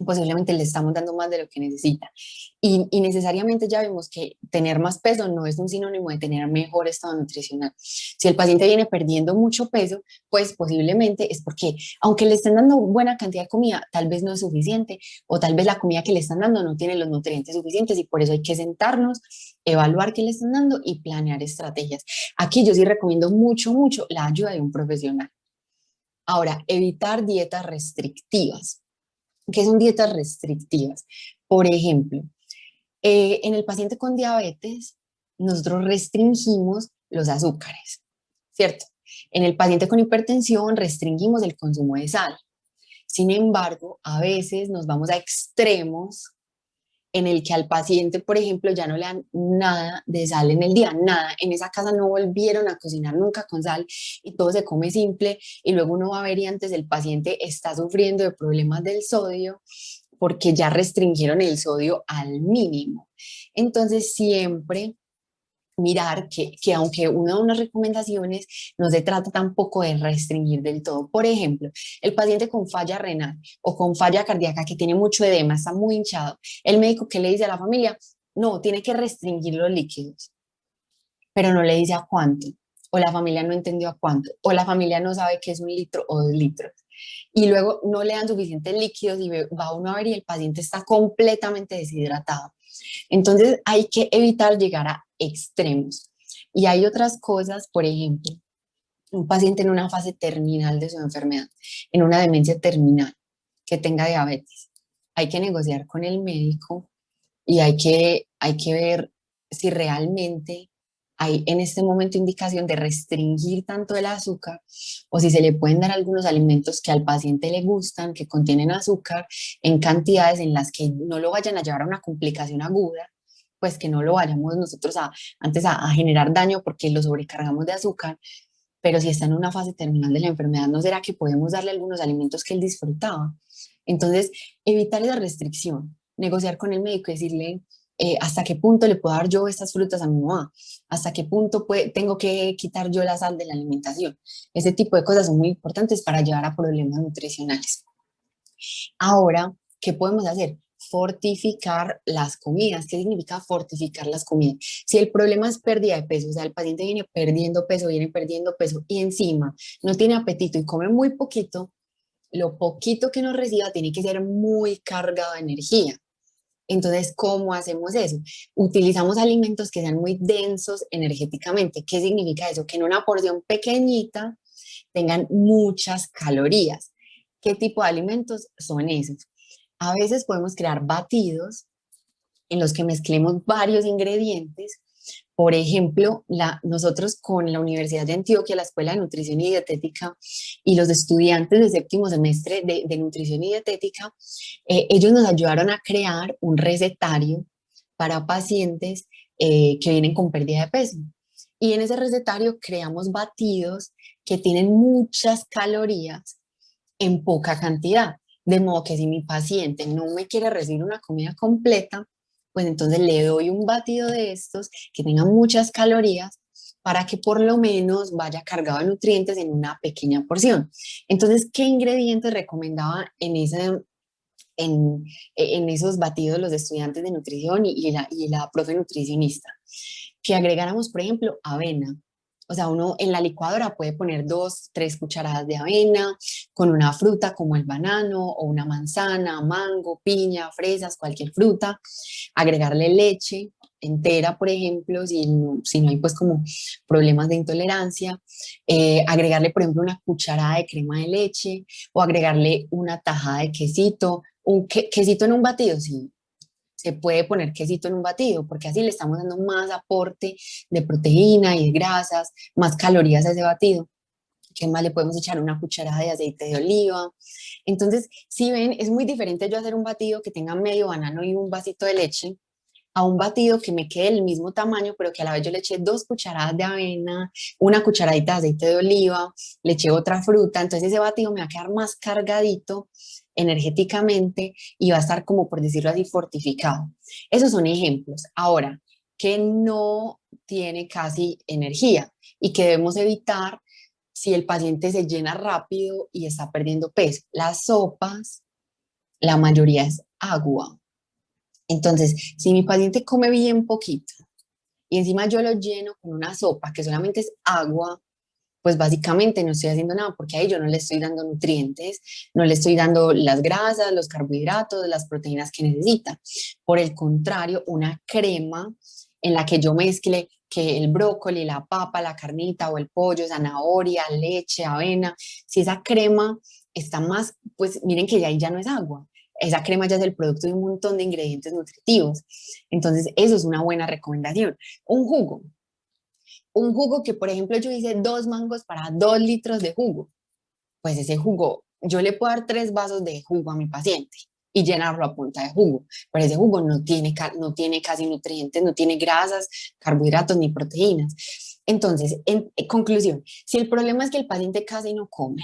posiblemente le estamos dando más de lo que necesita. Y necesariamente ya vemos que tener más peso no es un sinónimo de tener mejor estado nutricional. Si el paciente viene perdiendo mucho peso, pues posiblemente es porque, aunque le estén dando buena cantidad de comida, tal vez no es suficiente o tal vez la comida que le están dando no tiene los nutrientes suficientes y por eso hay que sentarnos, evaluar qué le están dando y planear estrategias. Aquí yo sí recomiendo mucho, mucho la ayuda de un profesional. Ahora, evitar dietas restrictivas. ¿Qué son dietas restrictivas? Por ejemplo, en el paciente con diabetes, nosotros restringimos los azúcares, ¿cierto? En el paciente con hipertensión, restringimos el consumo de sal. Sin embargo, a veces nos vamos a extremos en el que al paciente, por ejemplo, ya no le dan nada de sal en el día, nada. En esa casa no volvieron a cocinar nunca con sal y todo se come simple y luego uno va a ver y antes el paciente está sufriendo de problemas del sodio porque ya restringieron el sodio al mínimo. Entonces, siempre mirar que aunque una de unas recomendaciones no se trata tampoco de restringir del todo. Por ejemplo, el paciente con falla renal o con falla cardíaca que tiene mucho edema, está muy hinchado, el médico que le dice a la familia, no, tiene que restringir los líquidos, pero no le dice a cuánto, o la familia no entendió a cuánto, o la familia no sabe qué es 1 litro o 2 litros. Y luego no le dan suficientes líquidos y va uno a ver y el paciente está completamente deshidratado. Entonces hay que evitar llegar a extremos. Y hay otras cosas, por ejemplo, un paciente en una fase terminal de su enfermedad, en una demencia terminal, que tenga diabetes. Hay que negociar con el médico y hay que ver si realmente hay en este momento indicación de restringir tanto el azúcar o si se le pueden dar algunos alimentos que al paciente le gustan, que contienen azúcar en cantidades en las que no lo vayan a llevar a una complicación aguda, pues que no lo vayamos nosotros antes a generar daño porque lo sobrecargamos de azúcar, pero si está en una fase terminal de la enfermedad, ¿no será que podemos darle algunos alimentos que él disfrutaba? Entonces, evitar esa restricción, negociar con el médico y decirle hasta qué punto le puedo dar yo estas frutas a mi mamá, hasta qué punto tengo que quitar yo la sal de la alimentación. Ese tipo de cosas son muy importantes para llevar a problemas nutricionales. Ahora, ¿qué podemos hacer? Fortificar las comidas. ¿Qué significa fortificar las comidas? Si el problema es pérdida de peso, o sea, el paciente viene perdiendo peso y encima no tiene apetito y come muy poquito, lo poquito que nos reciba tiene que ser muy cargado de energía. Entonces, ¿cómo hacemos eso? Utilizamos alimentos que sean muy densos energéticamente. ¿Qué significa eso? Que en una porción pequeñita tengan muchas calorías. ¿Qué tipo de alimentos son esos? A veces podemos crear batidos en los que mezclemos varios ingredientes. Por ejemplo, nosotros con la Universidad de Antioquia, la Escuela de Nutrición y Dietética y los estudiantes de séptimo semestre de Nutrición y Dietética, ellos nos ayudaron a crear un recetario para pacientes que vienen con pérdida de peso. Y en ese recetario creamos batidos que tienen muchas calorías en poca cantidad. De modo que si mi paciente no me quiere recibir una comida completa, pues entonces le doy un batido de estos que tenga muchas calorías para que por lo menos vaya cargado de nutrientes en una pequeña porción. Entonces, ¿qué ingredientes recomendaba en esos batidos los estudiantes de nutrición y la profe nutricionista? Que agregáramos, por ejemplo, avena. O sea, uno en la licuadora puede poner 2, 3 cucharadas de avena con una fruta como el banano o una manzana, mango, piña, fresas, cualquier fruta, agregarle leche entera, por ejemplo, si no hay pues como problemas de intolerancia, agregarle, por ejemplo, una cucharada de crema de leche o agregarle una tajada de quesito, quesito en un batido, sí, se puede poner quesito en un batido, porque así le estamos dando más aporte de proteína y de grasas, más calorías a ese batido. ¿Qué más le podemos echar? Una cucharada de aceite de oliva. Entonces, si ven, es muy diferente yo hacer un batido que tenga medio banano y un vasito de leche, a un batido que me quede del mismo tamaño, pero que a la vez yo le eché 2 cucharadas de avena, una cucharadita de aceite de oliva, le eché otra fruta, entonces ese batido me va a quedar más cargadito energéticamente y va a estar como, por decirlo así, fortificado. Esos son ejemplos. Ahora, que no tiene casi energía y que debemos evitar si el paciente se llena rápido y está perdiendo peso. Las sopas, la mayoría es agua. Entonces, si mi paciente come bien poquito y encima yo lo lleno con una sopa que solamente es agua, pues básicamente no estoy haciendo nada porque ahí yo no le estoy dando nutrientes, no le estoy dando las grasas, los carbohidratos, las proteínas que necesita. Por el contrario, una crema en la que yo mezcle que el brócoli, la papa, la carnita o el pollo, zanahoria, leche, avena, si esa crema está más, pues miren que ya ahí ya no es agua. Esa crema ya es el producto de un montón de ingredientes nutritivos. Entonces, eso es una buena recomendación. Un jugo que, por ejemplo, yo hice 2 mangos para 2 litros de jugo. Pues ese jugo, yo le puedo dar 3 vasos de jugo a mi paciente y llenarlo a punta de jugo, pero ese jugo no tiene casi nutrientes, no tiene grasas, carbohidratos ni proteínas. Entonces, en conclusión, si el problema es que el paciente casi no come,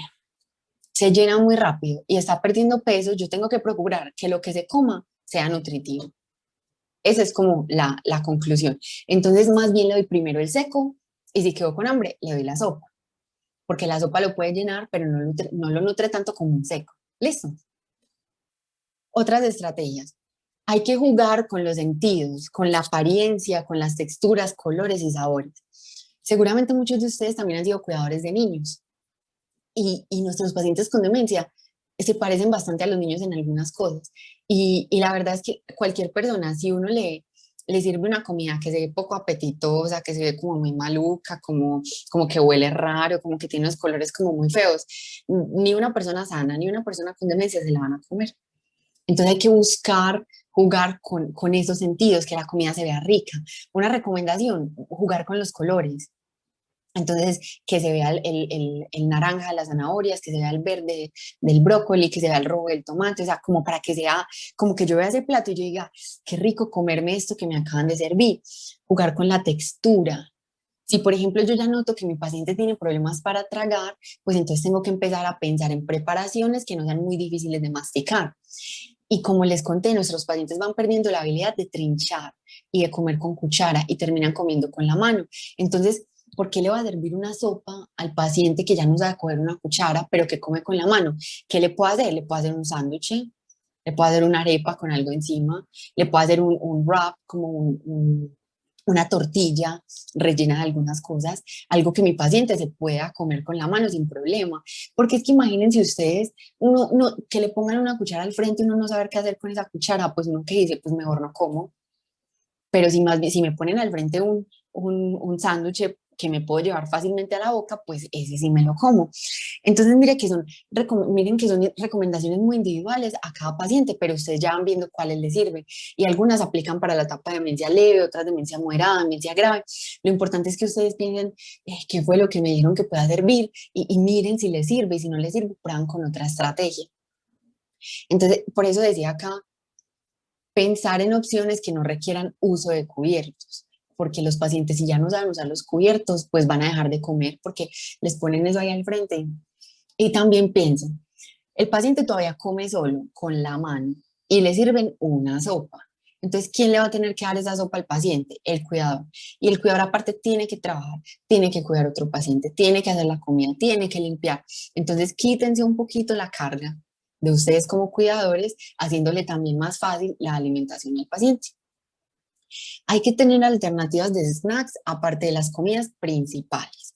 se llena muy rápido y está perdiendo peso, yo tengo que procurar que lo que se coma sea nutritivo. Esa es como la conclusión. Entonces, más bien le doy primero el seco y si quedo con hambre, le doy la sopa, porque la sopa lo puede llenar, pero no lo nutre tanto como un seco. ¿Listo? Otras estrategias. Hay que jugar con los sentidos, con la apariencia, con las texturas, colores y sabores. Seguramente muchos de ustedes también han sido cuidadores de niños y nuestros pacientes con demencia se parecen bastante a los niños en algunas cosas. Y la verdad es que cualquier persona, si uno le sirve una comida que se ve poco apetitosa, que se ve como muy maluca, como que huele raro, como que tiene unos colores como muy feos, ni una persona sana, ni una persona con demencia se la van a comer. Entonces hay que buscar jugar con esos sentidos, que la comida se vea rica. Una recomendación, jugar con los colores. Entonces, que se vea el naranja de las zanahorias, que se vea el verde del brócoli, que se vea el rojo del tomate, o sea, como para que sea, como que yo vea ese plato y yo diga, qué rico comerme esto que me acaban de servir. Jugar con la textura. Si, por ejemplo, yo ya noto que mi paciente tiene problemas para tragar, pues entonces tengo que empezar a pensar en preparaciones que no sean muy difíciles de masticar. Y como les conté, nuestros pacientes van perdiendo la habilidad de trinchar y de comer con cuchara y terminan comiendo con la mano. Entonces, ¿por qué le va a servir una sopa al paciente que ya no sabe coger una cuchara, pero que come con la mano? ¿Qué le puedo hacer? Le puedo hacer un sándwich, le puedo hacer una arepa con algo encima, le puedo hacer un wrap, como una tortilla rellena de algunas cosas, algo que mi paciente se pueda comer con la mano sin problema. Porque es que imagínense ustedes, que le pongan una cuchara al frente y uno no saber qué hacer con esa cuchara, pues uno que dice, pues mejor no como. Pero si más bien, si me ponen al frente un sándwich que me puedo llevar fácilmente a la boca, pues ese sí me lo como. Entonces, miren que son recomendaciones muy individuales a cada paciente, pero ustedes ya van viendo cuáles les sirven. Y algunas aplican para la etapa de demencia leve, otras demencia moderada, demencia grave. Lo importante es que ustedes piensen qué fue lo que me dijeron que pueda servir y miren si les sirve y si no les sirve, prueban con otra estrategia. Entonces, por eso decía acá, pensar en opciones que no requieran uso de cubiertos, porque los pacientes si ya no saben usar los cubiertos, pues van a dejar de comer porque les ponen eso ahí al frente. Y también pienso, el paciente todavía come solo con la mano y le sirven una sopa. Entonces, ¿quién le va a tener que dar esa sopa al paciente? El cuidador. Y el cuidador aparte tiene que trabajar, tiene que cuidar a otro paciente, tiene que hacer la comida, tiene que limpiar. Entonces, quítense un poquito la carga de ustedes como cuidadores, haciéndole también más fácil la alimentación al paciente. Hay que tener alternativas de snacks aparte de las comidas principales.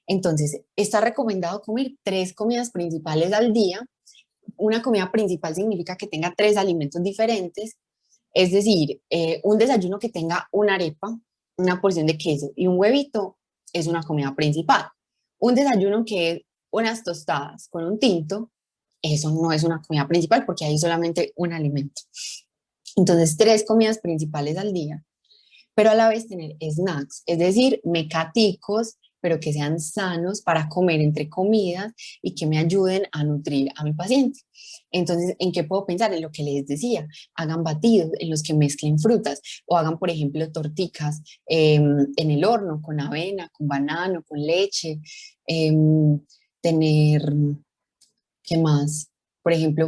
Entonces, está recomendado comer 3 comidas principales al día. Una comida principal significa que tenga 3 alimentos diferentes. Es decir, un desayuno que tenga una arepa, una porción de queso y un huevito es una comida principal. Un desayuno que es unas tostadas con un tinto, eso no es una comida principal porque hay solamente un alimento. Entonces, tres comidas principales al día, pero a la vez tener snacks, es decir, mecaticos, pero que sean sanos para comer entre comidas y que me ayuden a nutrir a mi paciente. Entonces, ¿en qué puedo pensar? En lo que les decía, hagan batidos en los que mezclen frutas o hagan, por ejemplo, torticas en el horno con avena, con banano, con leche, tener, ¿qué más? Por ejemplo,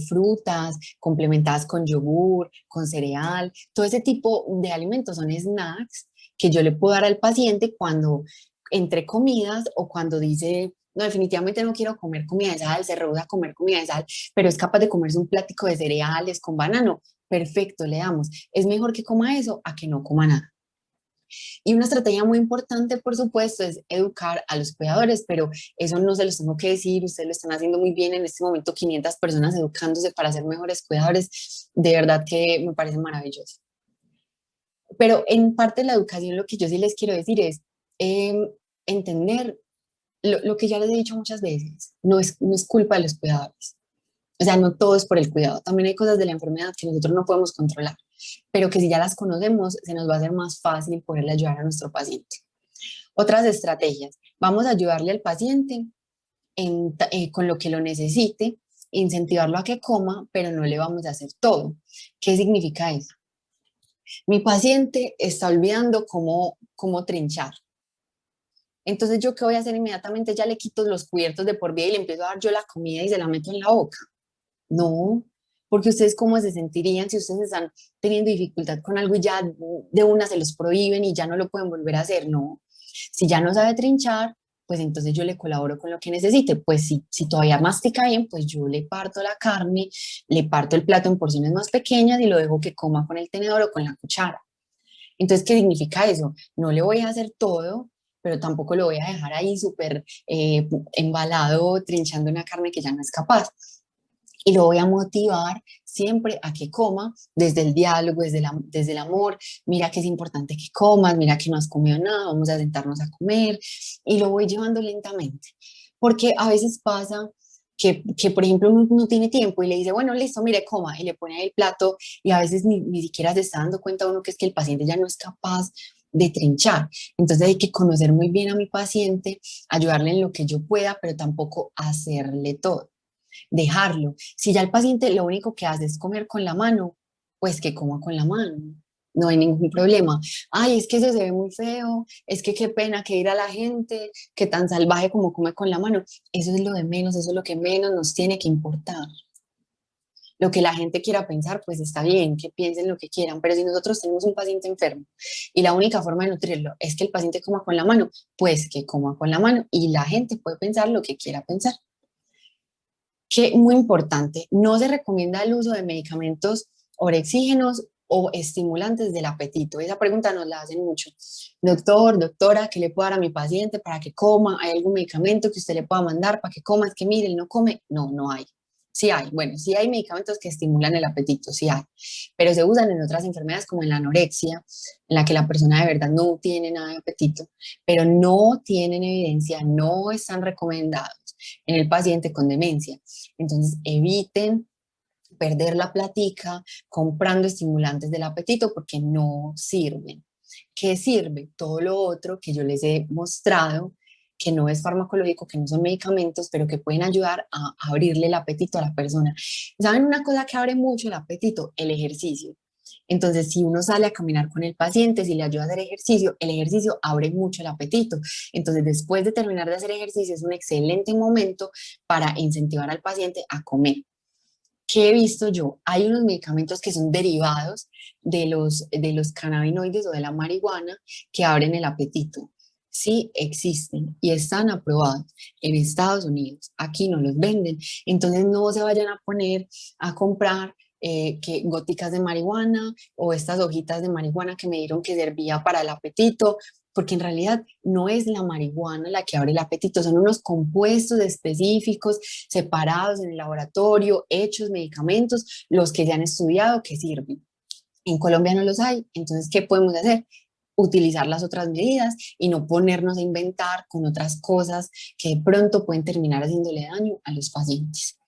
frutas complementadas con yogur, con cereal, todo ese tipo de alimentos son snacks que yo le puedo dar al paciente cuando entre comidas o cuando dice, no, definitivamente no quiero comer comida de sal, se rehúsa a comer comida de sal, pero es capaz de comerse un plático de cereales con banano. Perfecto, le damos. Es mejor que coma eso a que no coma nada. Y una estrategia muy importante, por supuesto, es educar a los cuidadores, pero eso no se los tengo que decir, ustedes lo están haciendo muy bien en este momento, 500 personas educándose para ser mejores cuidadores, de verdad que me parece maravilloso. Pero en parte de la educación lo que yo sí les quiero decir es eh, entender lo que ya les he dicho muchas veces, no es culpa de los cuidadores. O sea, no todo es por el cuidado, también hay cosas de la enfermedad que nosotros no podemos controlar, pero que si ya las conocemos, se nos va a hacer más fácil poderle ayudar a nuestro paciente. Otras estrategias, vamos a ayudarle al paciente con lo que lo necesite, incentivarlo a que coma, pero no le vamos a hacer todo. ¿Qué significa eso? Mi paciente está olvidando cómo trinchar. Entonces, ¿yo qué voy a hacer inmediatamente? Ya le quito los cubiertos de por vida y le empiezo a dar yo la comida y se la meto en la boca. No, porque ustedes cómo se sentirían si ustedes están teniendo dificultad con algo y ya de una se los prohíben y ya no lo pueden volver a hacer. No, si ya no sabe trinchar, pues entonces yo le colaboro con lo que necesite. Pues si todavía mastica bien, pues yo le parto la carne, le parto el plato en porciones más pequeñas y lo dejo que coma con el tenedor o con la cuchara. Entonces, ¿qué significa eso? No le voy a hacer todo, pero tampoco lo voy a dejar ahí súper embalado, trinchando una carne que ya no es capaz. Y lo voy a motivar siempre a que coma desde el diálogo, desde el amor. Mira que es importante que comas, mira que no has comido nada, vamos a sentarnos a comer. Y lo voy llevando lentamente. Porque a veces pasa por ejemplo, uno no tiene tiempo y le dice, bueno, listo, mire, coma, y le pone ahí el plato y a veces ni siquiera se está dando cuenta uno que es que el paciente ya no es capaz de trinchar. Entonces hay que conocer muy bien a mi paciente, ayudarle en lo que yo pueda, pero tampoco hacerle todo, dejarlo. Si ya el paciente lo único que hace es comer con la mano, pues que coma con la mano. No hay ningún problema. Ay, es que eso se ve muy feo, es que qué pena que ir a la gente, que tan salvaje como come con la mano. Eso es lo de menos, eso es lo que menos nos tiene que importar. Lo que la gente quiera pensar, pues está bien, que piensen lo que quieran, pero si nosotros tenemos un paciente enfermo y la única forma de nutrirlo es que el paciente coma con la mano, pues que coma con la mano y la gente puede pensar lo que quiera pensar. Que muy importante, no se recomienda el uso de medicamentos orexígenos o estimulantes del apetito. Esa pregunta nos la hacen mucho. Doctor, doctora, ¿qué le puedo dar a mi paciente para que coma? ¿Hay algún medicamento que usted le pueda mandar para que coma? Es que mire, él no come. No, no hay. Sí hay, bueno, sí hay medicamentos que estimulan el apetito, sí hay, pero se usan en otras enfermedades como en la anorexia, en la que la persona de verdad no tiene nada de apetito, pero no tienen evidencia, no están recomendados en el paciente con demencia. Entonces, eviten perder la platica comprando estimulantes del apetito porque no sirven. ¿Qué sirve? Todo lo otro que yo les he mostrado, que no es farmacológico, que no son medicamentos, pero que pueden ayudar a abrirle el apetito a la persona. ¿Saben una cosa que abre mucho el apetito? El ejercicio. Entonces, si uno sale a caminar con el paciente, si le ayuda a hacer ejercicio, el ejercicio abre mucho el apetito. Entonces, después de terminar de hacer ejercicio, es un excelente momento para incentivar al paciente a comer. ¿Qué he visto yo? Hay unos medicamentos que son derivados de los cannabinoides o de la marihuana que abren el apetito. Sí, existen y están aprobados en Estados Unidos. Aquí no los venden. Entonces no se vayan a poner a comprar que goticas de marihuana o estas hojitas de marihuana que me dieron que servía para el apetito, porque en realidad no es la marihuana la que abre el apetito, son unos compuestos específicos separados en el laboratorio, hechos medicamentos, los que ya han estudiado que sirven. En Colombia no los hay, entonces, ¿qué podemos hacer? Utilizar las otras medidas y no ponernos a inventar con otras cosas que de pronto pueden terminar haciéndole daño a los pacientes.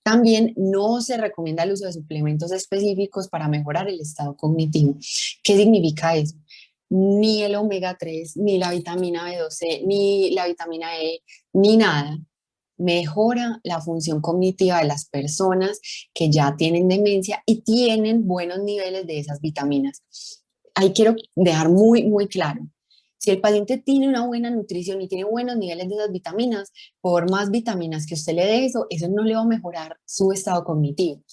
También no se recomienda el uso de suplementos específicos para mejorar el estado cognitivo. ¿Qué significa eso? Ni el omega 3 ni la vitamina B12, ni la vitamina E, ni nada mejora la función cognitiva de las personas que ya tienen demencia y tienen buenos niveles de esas vitaminas. Ahí quiero dejar muy claro. Si el paciente tiene una buena nutrición y tiene buenos niveles de esas vitaminas, por más vitaminas que usted le dé eso no le va a mejorar su estado cognitivo.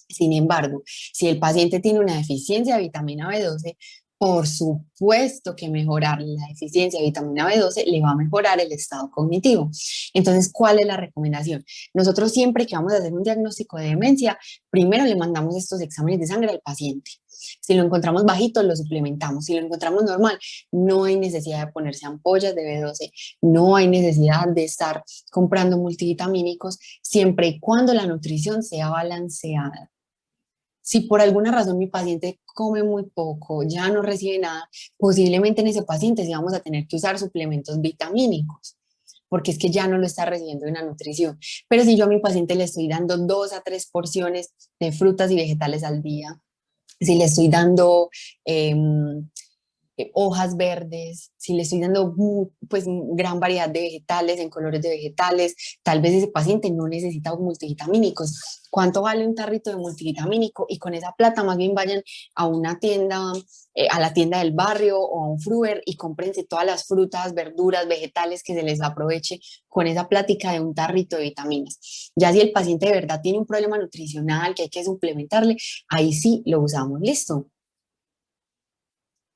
Sin embargo, si el paciente tiene una deficiencia de vitamina B12, por supuesto que mejorar la deficiencia de vitamina B12 le va a mejorar el estado cognitivo. Entonces, ¿cuál es la recomendación? Nosotros siempre que vamos a hacer un diagnóstico de demencia, primero le mandamos estos exámenes de sangre al paciente. Si lo encontramos bajito, lo suplementamos. Si lo encontramos normal, no hay necesidad de ponerse ampollas de B12, no hay necesidad de estar comprando multivitamínicos, siempre y cuando la nutrición sea balanceada. Si por alguna razón mi paciente come muy poco, ya no recibe nada, posiblemente en ese paciente sí vamos a tener que usar suplementos vitamínicos, porque es que ya no lo está recibiendo en la nutrición. Pero si yo a mi paciente le estoy dando 2 a 3 porciones de frutas y vegetales al día, si le estoy dando hojas verdes, si le estoy dando pues gran variedad de vegetales, en colores de vegetales, tal vez ese paciente no necesita multivitamínicos. ¿Cuánto vale un tarrito de multivitamínico? Y con esa plata más bien vayan a una tienda, a la tienda del barrio o a un fruver y cómprense todas las frutas, verduras, vegetales que se les aproveche con esa plática de un tarrito de vitaminas. Ya si el paciente de verdad tiene un problema nutricional que hay que suplementarle, ahí sí lo usamos. ¿Listo?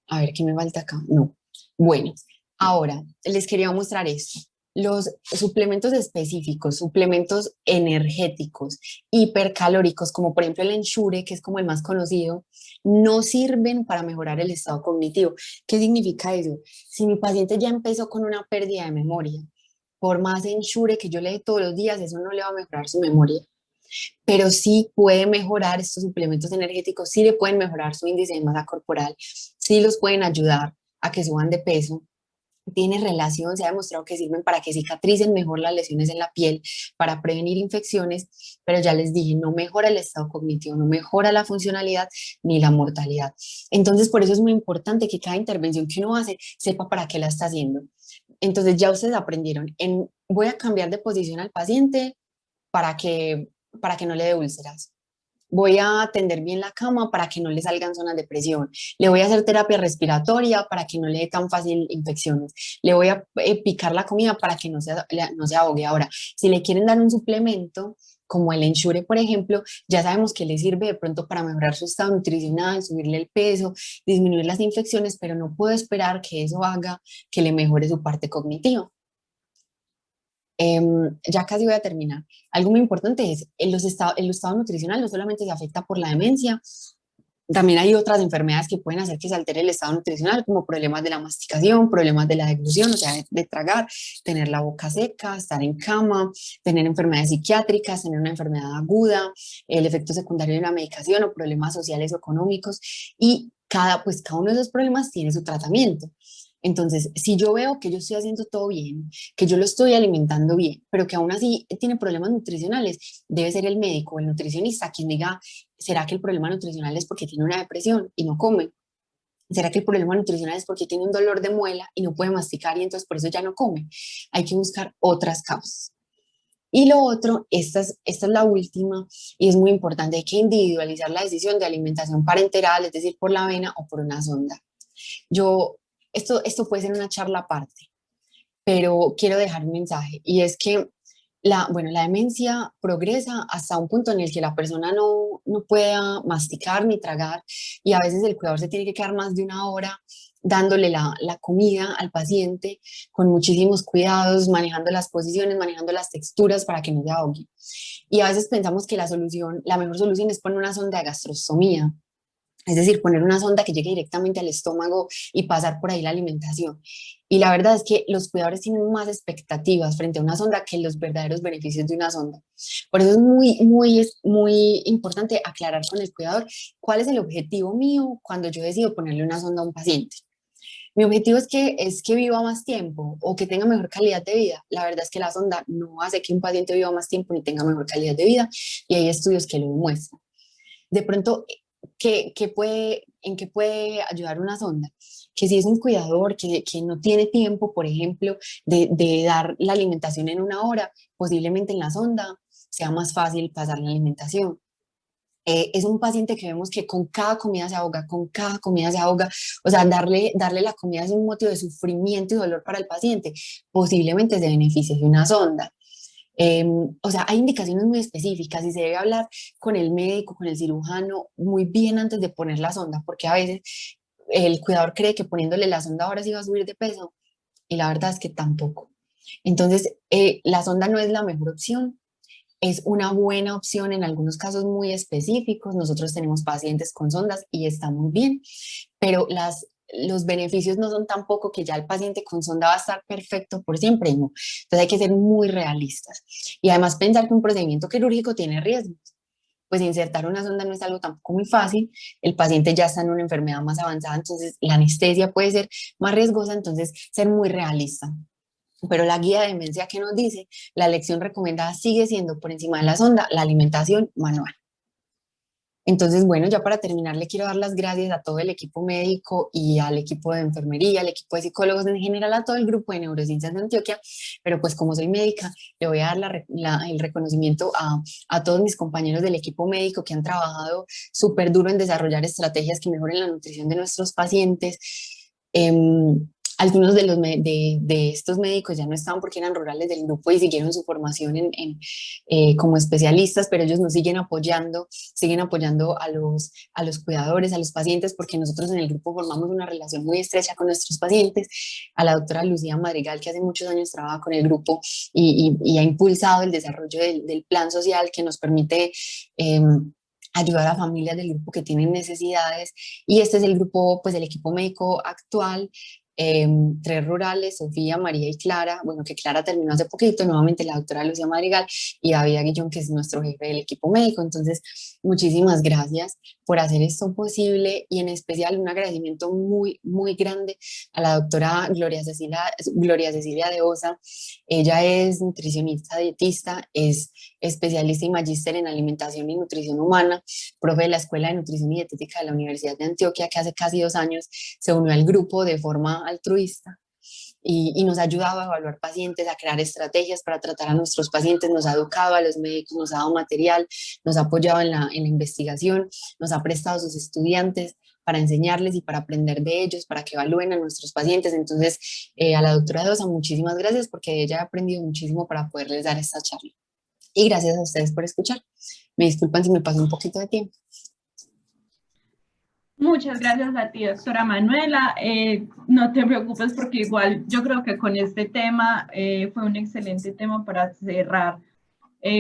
A ver, ¿qué me falta acá? No. Bueno, ahora les quería mostrar esto. Los suplementos específicos, suplementos energéticos, hipercalóricos, como por ejemplo el Ensure, que es como el más conocido, no sirven para mejorar el estado cognitivo. ¿Qué significa eso? Si mi paciente ya empezó con una pérdida de memoria, por más Ensure que yo le dé todos los días, eso no le va a mejorar su memoria, pero sí puede mejorar estos suplementos energéticos, sí le pueden mejorar su índice de masa corporal, sí los pueden ayudar a que suban de peso. Tiene relación, se ha demostrado que sirven para que cicatricen mejor las lesiones en la piel, para prevenir infecciones, pero ya les dije, no mejora el estado cognitivo, no mejora la funcionalidad ni la mortalidad. Entonces, por eso es muy importante que cada intervención que uno hace sepa para qué la está haciendo. Entonces, ya ustedes aprendieron, voy a cambiar de posición al paciente para que, para que no le dé úlceras. Voy a atender bien la cama para que no le salgan zonas de presión. Le voy a hacer terapia respiratoria para que no le dé tan fácil infecciones. Le voy a picar la comida para que no se ahogue. Ahora, si le quieren dar un suplemento, como el Ensure, por ejemplo, ya sabemos que le sirve de pronto para mejorar su estado nutricional, subirle el peso, disminuir las infecciones, pero no puedo esperar que eso haga que le mejore su parte cognitiva. Ya casi voy a terminar. Algo muy importante es el estado nutricional no solamente se afecta por la demencia, también hay otras enfermedades que pueden hacer que se altere el estado nutricional, como problemas de la masticación, problemas de la deglución, o sea, de tragar, tener la boca seca, estar en cama, tener enfermedades psiquiátricas, tener una enfermedad aguda, el efecto secundario de la medicación o problemas sociales o económicos. Y pues cada uno de esos problemas tiene su tratamiento. Entonces, si yo veo que yo estoy haciendo todo bien, que yo lo estoy alimentando bien, pero que aún así tiene problemas nutricionales, debe ser el médico o el nutricionista quien diga, ¿será que el problema nutricional es porque tiene una depresión y no come? ¿Será que el problema nutricional es porque tiene un dolor de muela y no puede masticar y entonces por eso ya no come? Hay que buscar otras causas. Y lo otro, esta es la última y es muy importante, hay que individualizar la decisión de alimentación parenteral, es decir, por la vena o por una sonda. Yo, esto puede ser una charla aparte, pero quiero dejar un mensaje y es que la demencia progresa hasta un punto en el que la persona no pueda masticar ni tragar y a veces el cuidador se tiene que quedar más de una hora dándole la comida al paciente con muchísimos cuidados, manejando las posiciones, manejando las texturas para que no se ahogue. Y a veces pensamos que la mejor solución es poner una sonda de gastrostomía, Es decir, poner una sonda que llegue directamente al estómago y pasar por ahí la alimentación. Y la verdad es que los cuidadores tienen más expectativas frente a una sonda que los verdaderos beneficios de una sonda. Por eso es muy importante aclarar con el cuidador cuál es el objetivo mío cuando yo decido ponerle una sonda a un paciente. Mi objetivo es que viva más tiempo o que tenga mejor calidad de vida. La verdad es que la sonda no hace que un paciente viva más tiempo ni tenga mejor calidad de vida y hay estudios que lo demuestran. De pronto, ¿en qué puede ayudar una sonda? Que si es un cuidador que no tiene tiempo, por ejemplo, de dar la alimentación en una hora, posiblemente en la sonda sea más fácil pasar la alimentación. Es un paciente que vemos que con cada comida se ahoga, con cada comida se ahoga, o sea, darle la comida es un motivo de sufrimiento y dolor para el paciente, posiblemente se beneficie de una sonda. O sea, hay indicaciones muy específicas y se debe hablar con el médico, con el cirujano, muy bien antes de poner la sonda, porque a veces el cuidador cree que poniéndole la sonda ahora sí va a subir de peso y la verdad es que tampoco. Entonces, la sonda no es la mejor opción, es una buena opción en algunos casos muy específicos. Nosotros tenemos pacientes con sondas y está muy bien, pero los beneficios no son tampoco que ya el paciente con sonda va a estar perfecto por siempre, no. Entonces hay que ser muy realistas. Y además pensar que un procedimiento quirúrgico tiene riesgos. Pues insertar una sonda no es algo tampoco muy fácil, el paciente ya está en una enfermedad más avanzada, entonces la anestesia puede ser más riesgosa, entonces ser muy realista. Pero la guía de demencia que nos dice, la elección recomendada sigue siendo por encima de la sonda, la alimentación manual. Entonces, bueno, ya para terminar, le quiero dar las gracias a todo el equipo médico y al equipo de enfermería, al equipo de psicólogos en general, a todo el grupo de neurociencias de Antioquia, pero pues como soy médica, le voy a dar el reconocimiento a todos mis compañeros del equipo médico que han trabajado súper duro en desarrollar estrategias que mejoren la nutrición de nuestros pacientes. Algunos de estos médicos ya no estaban porque eran rurales del grupo y siguieron su formación como especialistas, pero ellos nos siguen apoyando a los cuidadores, a los pacientes, porque nosotros en el grupo formamos una relación muy estrecha con nuestros pacientes. A la doctora Lucía Madrigal, que hace muchos años trabaja con el grupo y ha impulsado el desarrollo del plan social que nos permite ayudar a familias del grupo que tienen necesidades. Y este es el grupo, pues el equipo médico actual. Tres rurales, Sofía, María y Clara, bueno, que Clara terminó hace poquito, nuevamente la doctora Lucía Madrigal y David Aguillón, que es nuestro jefe del equipo médico. Entonces, muchísimas gracias por hacer esto posible y en especial un agradecimiento muy grande a la doctora Gloria Cecilia de Osa. Ella es nutricionista, dietista, es especialista y magíster en alimentación y nutrición humana, profe de la Escuela de Nutrición y Dietética de la Universidad de Antioquia, que hace casi 2 años se unió al grupo de forma altruista y nos ha ayudado a evaluar pacientes, a crear estrategias para tratar a nuestros pacientes, nos ha educado a los médicos, nos ha dado material, nos ha apoyado en la investigación, nos ha prestado a sus estudiantes para enseñarles y para aprender de ellos, para que evalúen a nuestros pacientes. Entonces, a la doctora Dosa, muchísimas gracias porque de ella he aprendido muchísimo para poderles dar esta charla. Y gracias a ustedes por escuchar. Me disculpan si me pasó un poquito de tiempo. Muchas gracias a ti, doctora Manuela. No te preocupes porque igual yo creo que con este tema fue un excelente tema para cerrar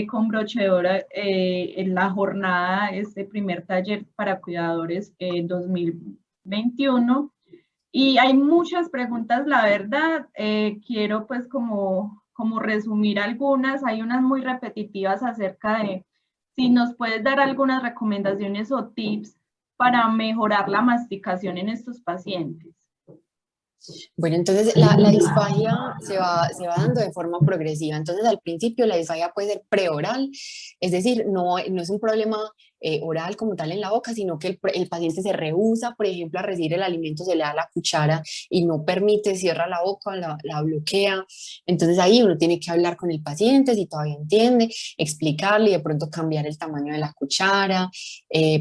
con broche de oro en la jornada, este primer taller para cuidadores 2021. Y hay muchas preguntas, la verdad. Quiero pues como resumir algunas. Hay unas muy repetitivas acerca de si nos puedes dar algunas recomendaciones o tips para mejorar la masticación en estos pacientes. Bueno, entonces la disfagia se va dando de forma progresiva. Entonces, al principio la disfagia puede ser preoral, es decir, no es un problema oral como tal en la boca, sino que el paciente se rehúsa, por ejemplo, a recibir el alimento, se le da la cuchara y no permite, cierra la boca, la bloquea. Entonces, ahí uno tiene que hablar con el paciente, si todavía entiende, explicarle y de pronto cambiar el tamaño de la cuchara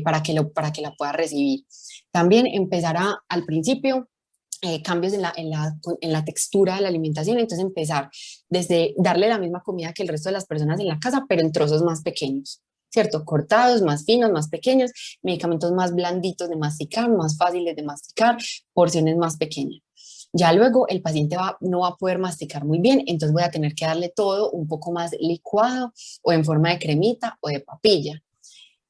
para que la pueda recibir. También empezará al principio cambios en la textura de la alimentación, entonces empezar desde darle la misma comida que el resto de las personas en la casa, pero en trozos más pequeños, ¿cierto? Cortados, más finos, más pequeños, medicamentos más blanditos de masticar, más fáciles de masticar, porciones más pequeñas. Ya luego el paciente no va a poder masticar muy bien, entonces voy a tener que darle todo un poco más licuado o en forma de cremita o de papilla.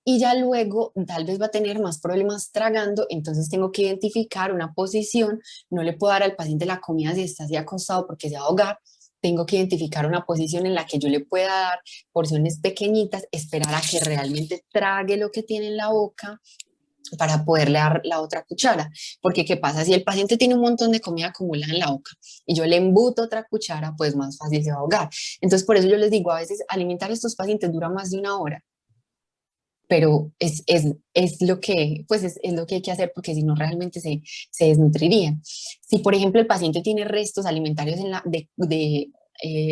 y ya luego tal vez va a tener más problemas tragando, entonces tengo que identificar una posición, no le puedo dar al paciente la comida si está así acostado porque se va a ahogar, tengo que identificar una posición en la que yo le pueda dar porciones pequeñitas, esperar a que realmente trague lo que tiene en la boca para poderle dar la otra cuchara, porque ¿qué pasa? Si el paciente tiene un montón de comida acumulada en la boca y yo le embuto otra cuchara, pues más fácil se va a ahogar. Entonces, por eso yo les digo, a veces alimentar a estos pacientes dura más de una hora, pero es lo que, pues es lo que hay que hacer porque si no realmente se desnutriría. Si, por ejemplo, el paciente tiene restos alimentarios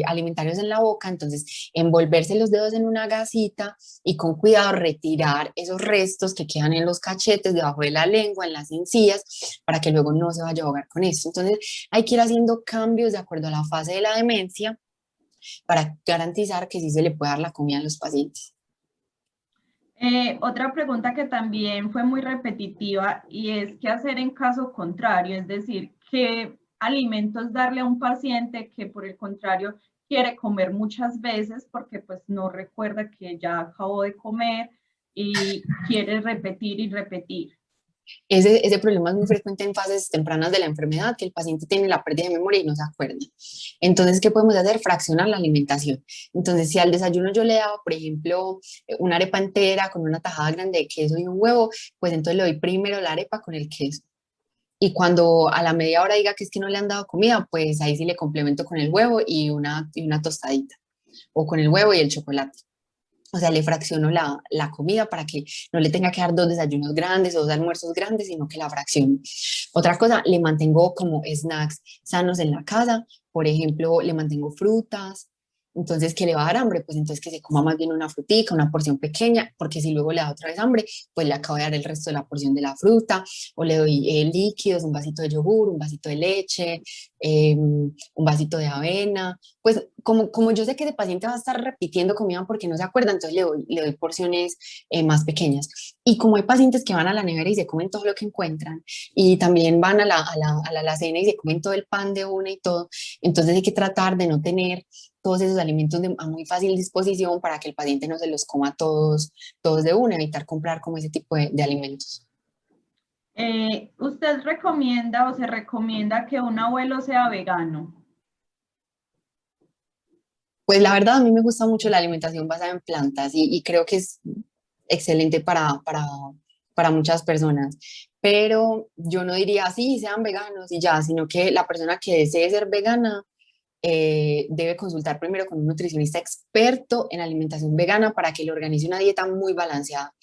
alimentarios en la boca, entonces envolverse los dedos en una gasita y con cuidado retirar esos restos que quedan en los cachetes, debajo de la lengua, en las encías, para que luego no se vaya a ahogar con esto. Entonces hay que ir haciendo cambios de acuerdo a la fase de la demencia para garantizar que sí se le puede dar la comida a los pacientes. Otra pregunta que también fue muy repetitiva y es qué hacer en caso contrario, es decir, qué alimentos darle a un paciente que por el contrario quiere comer muchas veces porque pues no recuerda que ya acabó de comer y quiere repetir y repetir. Ese problema es muy frecuente en fases tempranas de la enfermedad, que el paciente tiene la pérdida de memoria y no se acuerda. Entonces, ¿qué podemos hacer? Fraccionar la alimentación. Entonces, si al desayuno yo le daba, por ejemplo, una arepa entera con una tajada grande de queso y un huevo, pues entonces le doy primero la arepa con el queso. Y cuando a la media hora diga que es que no le han dado comida, pues ahí sí le complemento con el huevo y una tostadita, o con el huevo y el chocolate. O sea, le fracciono la comida para que no le tenga que dar dos desayunos grandes o dos almuerzos grandes, sino que la fracciono. Otra cosa, le mantengo como snacks sanos en la casa. Por ejemplo, le mantengo frutas. Entonces, ¿qué le va a dar hambre? Pues entonces que se coma más bien una frutica, una porción pequeña, porque si luego le da otra vez hambre, pues le acabo de dar el resto de la porción de la fruta, o le doy líquidos, un vasito de yogur, un vasito de leche, un vasito de avena. Pues como yo sé que ese paciente va a estar repitiendo comida porque no se acuerda, entonces le doy porciones más pequeñas. Y como hay pacientes que van a la nevera y se comen todo lo que encuentran, y también van a la alacena y se comen todo el pan de una y todo, entonces hay que tratar de no tener todos esos alimentos a muy fácil disposición para que el paciente no se los coma todos de una, evitar comprar como ese tipo de alimentos. ¿Usted recomienda o se recomienda que un abuelo sea vegano? Pues la verdad a mí me gusta mucho la alimentación basada en plantas y creo que es excelente para muchas personas, pero yo no diría así, sean veganos y ya, sino que la persona que desee ser vegana debe consultar primero con un nutricionista experto en alimentación vegana para que le organice una dieta muy balanceada.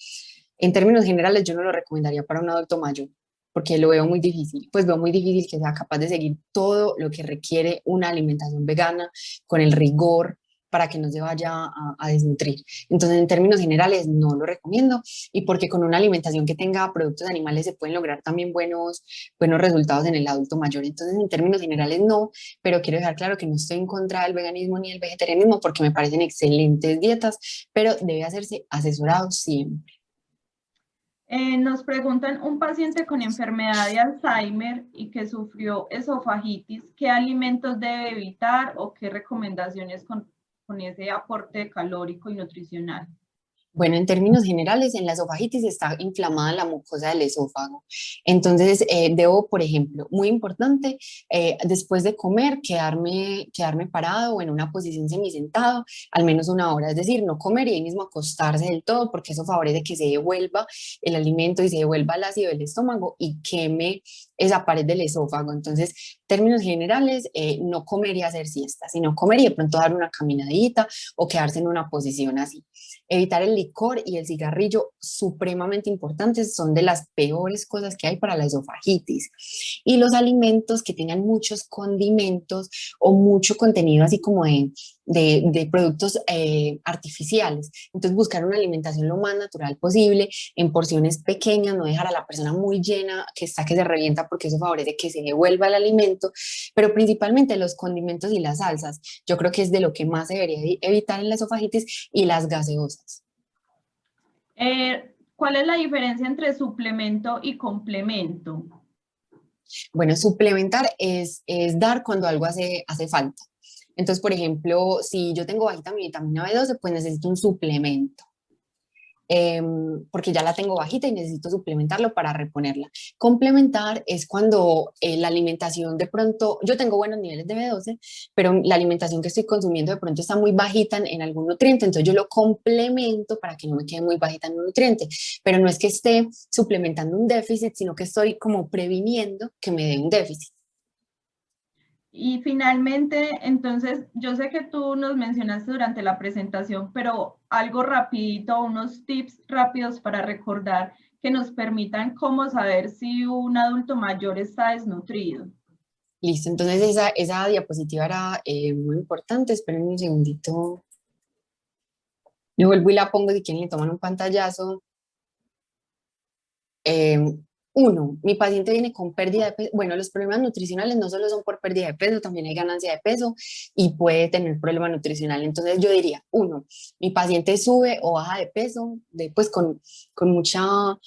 En términos generales, yo no lo recomendaría para un adulto mayor, porque lo veo muy difícil, pues veo muy difícil que sea capaz de seguir todo lo que requiere una alimentación vegana con el rigor para que no se vaya a desnutrir. Entonces, en términos generales, no lo recomiendo y porque con una alimentación que tenga productos animales se pueden lograr también buenos resultados en el adulto mayor. Entonces, en términos generales, no, pero quiero dejar claro que no estoy en contra del veganismo ni del vegetarianismo porque me parecen excelentes dietas, pero debe hacerse asesorado siempre. Nos preguntan, un paciente con enfermedad de Alzheimer y que sufrió esofagitis, ¿qué alimentos debe evitar o qué recomendaciones con ese aporte calórico y nutricional? Bueno, en términos generales, en la esofagitis está inflamada la mucosa del esófago. Entonces, debo, por ejemplo, muy importante, después de comer, quedarme parado o en una posición semisentado al menos una hora. Es decir, no comer y ahí mismo acostarse del todo, porque eso favorece que se devuelva el alimento y se devuelva el ácido del estómago y queme esa pared del esófago. Entonces, términos generales, no comer y hacer siesta, sino comer y de pronto dar una caminadita o quedarse en una posición así. Evitar el licor y el cigarrillo, supremamente importantes, son de las peores cosas que hay para la esofagitis. Y los alimentos que tengan muchos condimentos o mucho contenido así como de productos artificiales. Entonces buscar una alimentación lo más natural posible, en porciones pequeñas, no dejar a la persona muy llena, que se revienta porque eso favorece que se devuelva el alimento, pero principalmente los condimentos y las salsas. Yo creo que es de lo que más se debería evitar en la esofagitis y las gaseosas. ¿Cuál es la diferencia entre suplemento y complemento? Bueno, suplementar es dar cuando algo hace falta. Entonces, por ejemplo, si yo tengo bajita mi vitamina B12, pues necesito un suplemento. porque ya la tengo bajita y necesito suplementarlo para reponerla. Complementar es cuando la alimentación de pronto, yo tengo buenos niveles de B12, pero la alimentación que estoy consumiendo de pronto está muy bajita en algún nutriente, entonces yo lo complemento para que no me quede muy bajita en un nutriente, pero no es que esté suplementando un déficit, sino que estoy como previniendo que me dé un déficit. Y finalmente, entonces, yo sé que tú nos mencionaste durante la presentación, pero algo rapidito, unos tips rápidos para recordar que nos permitan cómo saber si un adulto mayor está desnutrido. Listo, entonces esa diapositiva era muy importante, esperen un segundito. Yo vuelvo y la pongo si quieren le toman un pantallazo. Eh, Uno, mi paciente viene con pérdida de peso. Bueno, los problemas nutricionales no solo son por pérdida de peso, también hay ganancia de peso y puede tener problema nutricional. Entonces yo diría, uno, mi paciente sube o baja de peso pues con mucha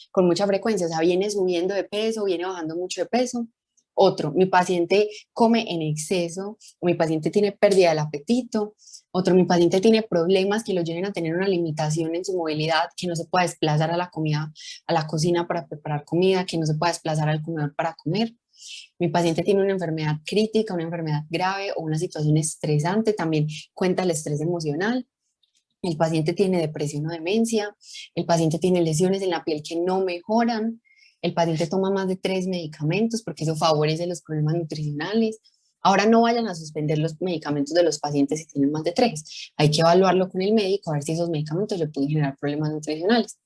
frecuencia, o sea, viene subiendo de peso, viene bajando mucho de peso. Otro, mi paciente come en exceso, o mi paciente tiene pérdida del apetito. Otro, mi paciente tiene problemas que lo lleven a tener una limitación en su movilidad, que no se pueda desplazar a la comida, a la cocina para preparar comida, que no se pueda desplazar al comedor para comer. Mi paciente tiene una enfermedad crítica, una enfermedad grave o una situación estresante, también cuenta el estrés emocional. El paciente tiene depresión o demencia, el paciente tiene lesiones en la piel que no mejoran, el paciente toma más de 3 medicamentos porque eso favorece los problemas nutricionales. Ahora no vayan a suspender los medicamentos de los pacientes si tienen más de 3. Hay que evaluarlo con el médico a ver si esos medicamentos le pueden generar problemas nutricionales.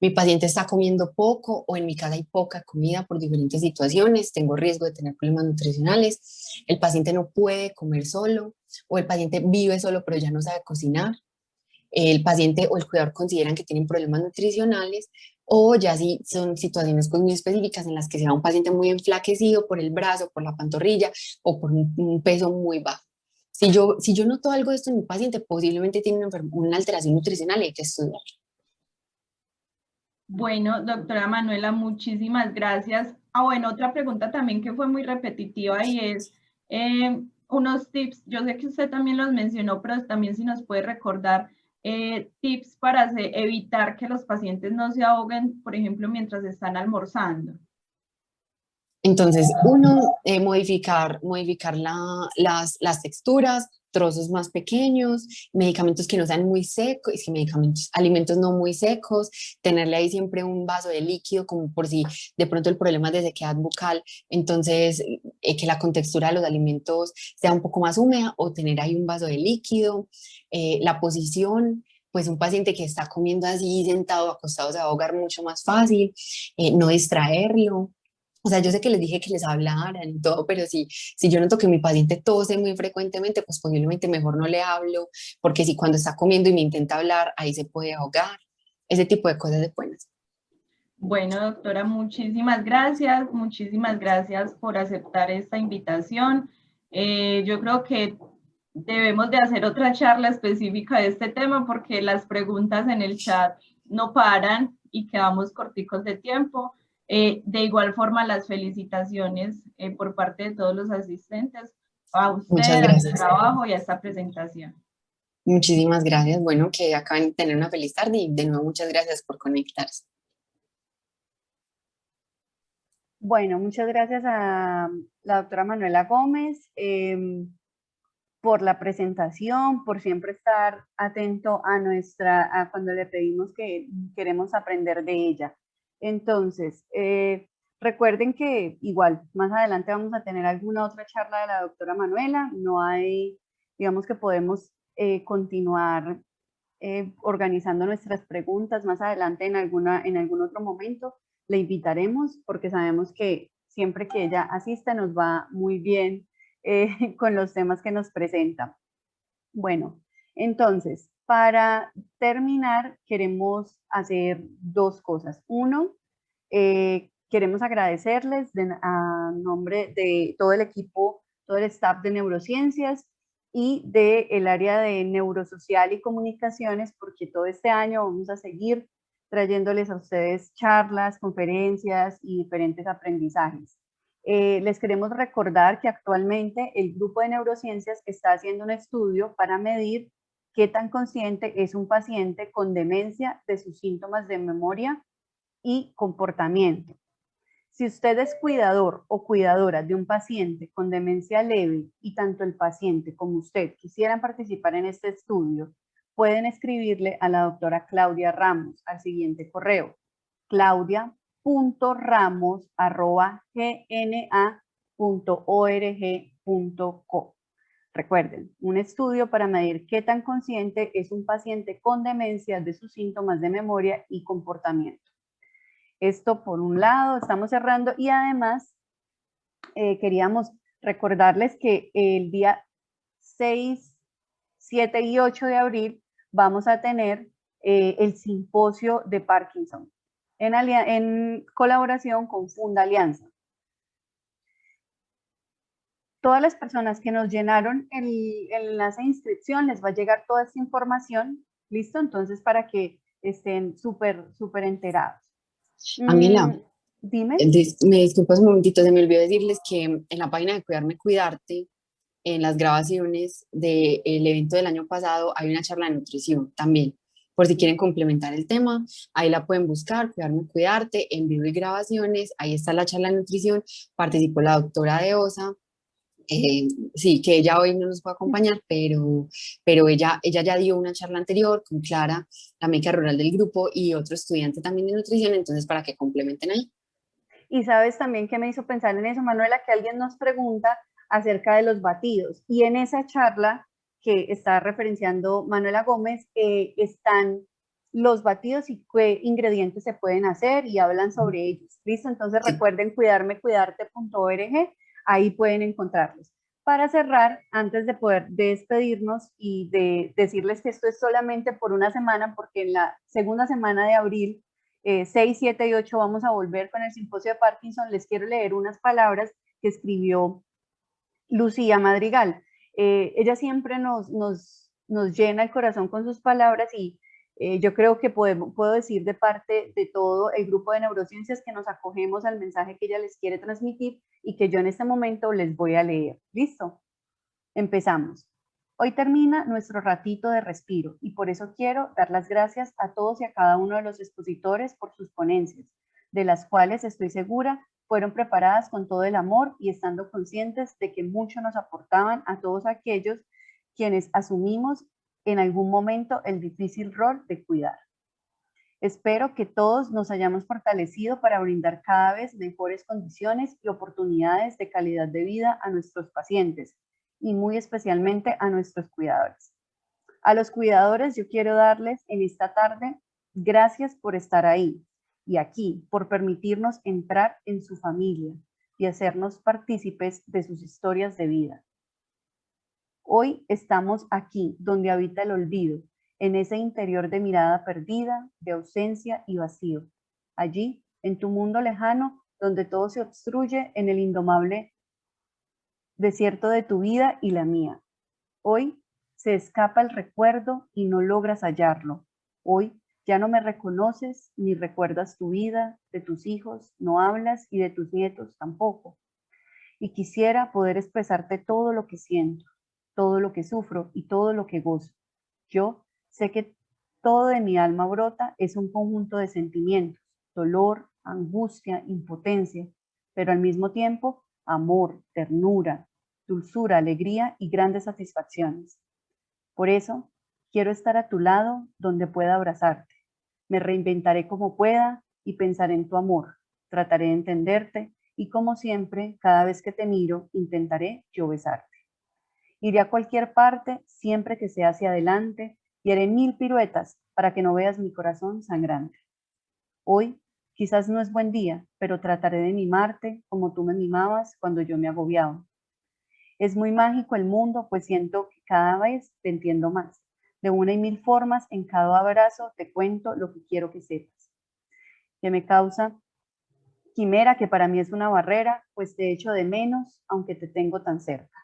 Mi paciente está comiendo poco o en mi casa hay poca comida por diferentes situaciones, tengo riesgo de tener problemas nutricionales. El paciente no puede comer solo o el paciente vive solo pero ya no sabe cocinar. El paciente o el cuidador consideran que tienen problemas nutricionales o ya si son situaciones pues muy específicas en las que sea un paciente muy enflaquecido por el brazo, por la pantorrilla o por un peso muy bajo. Si yo noto algo de esto en mi paciente, posiblemente tiene una alteración nutricional y hay que estudiar. Bueno, doctora Manuela, muchísimas gracias. Bueno, otra pregunta también que fue muy repetitiva y es unos tips, yo sé que usted también los mencionó, pero también si nos puede recordar tips para evitar que los pacientes no se ahoguen, por ejemplo, mientras están almorzando. Entonces, uno, modificar las texturas, trozos más pequeños, medicamentos que no sean muy secos, alimentos no muy secos, tenerle ahí siempre un vaso de líquido, como por si de pronto el problema es de sequedad bucal, entonces que la contextura de los alimentos sea un poco más húmeda o tener ahí un vaso de líquido, la posición. Pues un paciente que está comiendo así sentado, acostado, se va a ahogar mucho más fácil, no distraerlo. O sea, yo sé que les dije que les hablaran y todo, pero si yo noto que mi paciente tose muy frecuentemente, pues posiblemente mejor no le hablo, porque si cuando está comiendo y me intenta hablar, ahí se puede ahogar. Ese tipo de cosas se pueden hacer. Bueno, doctora, muchísimas gracias por aceptar esta invitación. Yo creo que debemos de hacer otra charla específica de este tema porque las preguntas en el chat no paran y quedamos corticos de tiempo. De igual forma, las felicitaciones por parte de todos los asistentes a Muchas usted, a su gracias. trabajo y a esta presentación. Muchísimas gracias. Bueno, que acaben de tener una feliz tarde y de nuevo muchas gracias por conectarse. Bueno, muchas gracias a la doctora Manuela Gómez por la presentación, por siempre estar atento a cuando le pedimos que queremos aprender de ella. Entonces, recuerden que igual, más adelante vamos a tener alguna otra charla de la doctora Manuela. No hay, digamos que podemos continuar organizando nuestras preguntas más adelante en algún otro momento. Le invitaremos porque sabemos que siempre que ella asista nos va muy bien con los temas que nos presenta. Bueno, entonces, para terminar, queremos hacer dos cosas. Uno, queremos agradecerles a nombre de todo el equipo, todo el staff de neurociencias y del área de neurosocial y comunicaciones, porque todo este año vamos a seguir trayéndoles a ustedes charlas, conferencias y diferentes aprendizajes. Les queremos recordar que actualmente el grupo de neurociencias está haciendo un estudio para medir qué tan consciente es un paciente con demencia de sus síntomas de memoria y comportamiento. Si usted es cuidador o cuidadora de un paciente con demencia leve y tanto el paciente como usted quisieran participar en este estudio, pueden escribirle a la doctora Claudia Ramos al siguiente correo: claudia.ramos@gna.org.co. Recuerden, un estudio para medir qué tan consciente es un paciente con demencia de sus síntomas de memoria y comportamiento. Esto por un lado, estamos cerrando, y además queríamos recordarles que el día 6, 7 y 8 de abril vamos a tener el simposio de Parkinson en colaboración con Funda Alianza. Todas las personas que nos llenaron el enlace de inscripción les va a llegar toda esta información, ¿listo? Entonces, para que estén súper enterados. Ángela, Dime. me disculpas un momentito, se me olvidó decirles que en la página de Cuidarme Cuidarte, en las grabaciones del evento del año pasado, hay una charla de nutrición también. Por si quieren complementar el tema, ahí la pueden buscar, Cuidarme Cuidarte, en vivo y grabaciones, ahí está la charla de nutrición, participó la doctora de OSA. Sí, que ella hoy no nos puede acompañar, pero ella ya dio una charla anterior con Clara, la médica rural del grupo, y otro estudiante también de nutrición, entonces para que complementen ahí. Y sabes también que me hizo pensar en eso, Manuela, que alguien nos pregunta acerca de los batidos. Y en esa charla que está referenciando Manuela Gómez, están los batidos y qué ingredientes se pueden hacer y hablan sobre ellos. ¿Listo? Entonces Sí. recuerden cuidarmecuidarte.org, ahí pueden encontrarlos. Para cerrar, antes de poder despedirnos y de decirles que esto es solamente por una semana, porque en la segunda semana de abril 6, 7 y 8 vamos a volver con el simposio de Parkinson. Les quiero leer unas palabras que escribió Lucía Madrigal. Ella siempre nos llena el corazón con sus palabras, y yo creo que puedo decir de parte de todo el grupo de neurociencias que nos acogemos al mensaje que ella les quiere transmitir y que yo en este momento les voy a leer. ¿Listo? Empezamos. Hoy termina nuestro ratito de respiro y por eso quiero dar las gracias a todos y a cada uno de los expositores por sus ponencias, de las cuales estoy segura fueron preparadas con todo el amor y estando conscientes de que mucho nos aportaban a todos aquellos quienes asumimos en algún momento el difícil rol de cuidar. Espero que todos nos hayamos fortalecido para brindar cada vez mejores condiciones y oportunidades de calidad de vida a nuestros pacientes y muy especialmente a nuestros cuidadores. A los cuidadores yo quiero darles en esta tarde gracias por estar ahí y aquí, por permitirnos entrar en su familia y hacernos partícipes de sus historias de vida. Hoy estamos aquí, donde habita el olvido, en ese interior de mirada perdida, de ausencia y vacío. Allí, en tu mundo lejano, donde todo se obstruye en el indomable desierto de tu vida y la mía. Hoy se escapa el recuerdo y no logras hallarlo. Hoy ya no me reconoces ni recuerdas tu vida, de tus hijos, no hablas y de tus nietos tampoco. Y quisiera poder expresarte todo lo que siento, todo lo que sufro y todo lo que gozo. Yo sé que todo de mi alma brota es un conjunto de sentimientos, dolor, angustia, impotencia, pero al mismo tiempo amor, ternura, dulzura, alegría y grandes satisfacciones. Por eso, quiero estar a tu lado donde pueda abrazarte. Me reinventaré como pueda y pensaré en tu amor. Trataré de entenderte y, como siempre, cada vez que te miro, intentaré yo besarte. Iré a cualquier parte siempre que sea hacia adelante y haré 1000 piruetas para que no veas mi corazón sangrante. Hoy quizás no es buen día, pero trataré de mimarte como tú me mimabas cuando yo me agobiaba. Es muy mágico el mundo, pues siento que cada vez te entiendo más. De una y 1000 formas, en cada abrazo te cuento lo que quiero que sepas. Que me causa quimera, que para mí es una barrera, pues te echo de menos, aunque te tengo tan cerca.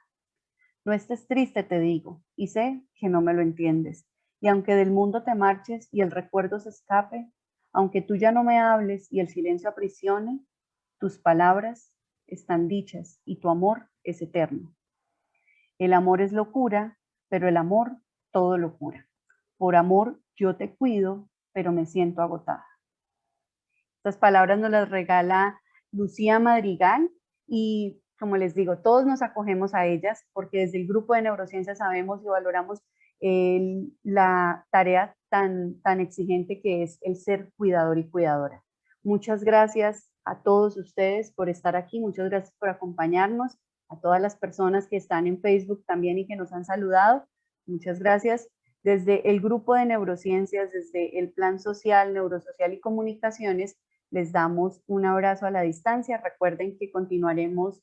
No estés triste, te digo, y sé que no me lo entiendes. Y aunque del mundo te marches y el recuerdo se escape, aunque tú ya no me hables y el silencio aprisione, tus palabras están dichas y tu amor es eterno. El amor es locura, pero el amor todo lo cura. Por amor yo te cuido, pero me siento agotada. Estas palabras nos las regala Lucía Madrigal y, como les digo, todos nos acogemos a ellas porque desde el grupo de neurociencias sabemos y valoramos la tarea tan exigente que es el ser cuidador y cuidadora. Muchas gracias a todos ustedes por estar aquí, muchas gracias por acompañarnos, a todas las personas que están en Facebook también y que nos han saludado, muchas gracias. Desde el grupo de neurociencias, desde el Plan Social, Neurosocial y Comunicaciones, les damos un abrazo a la distancia. Recuerden que continuaremos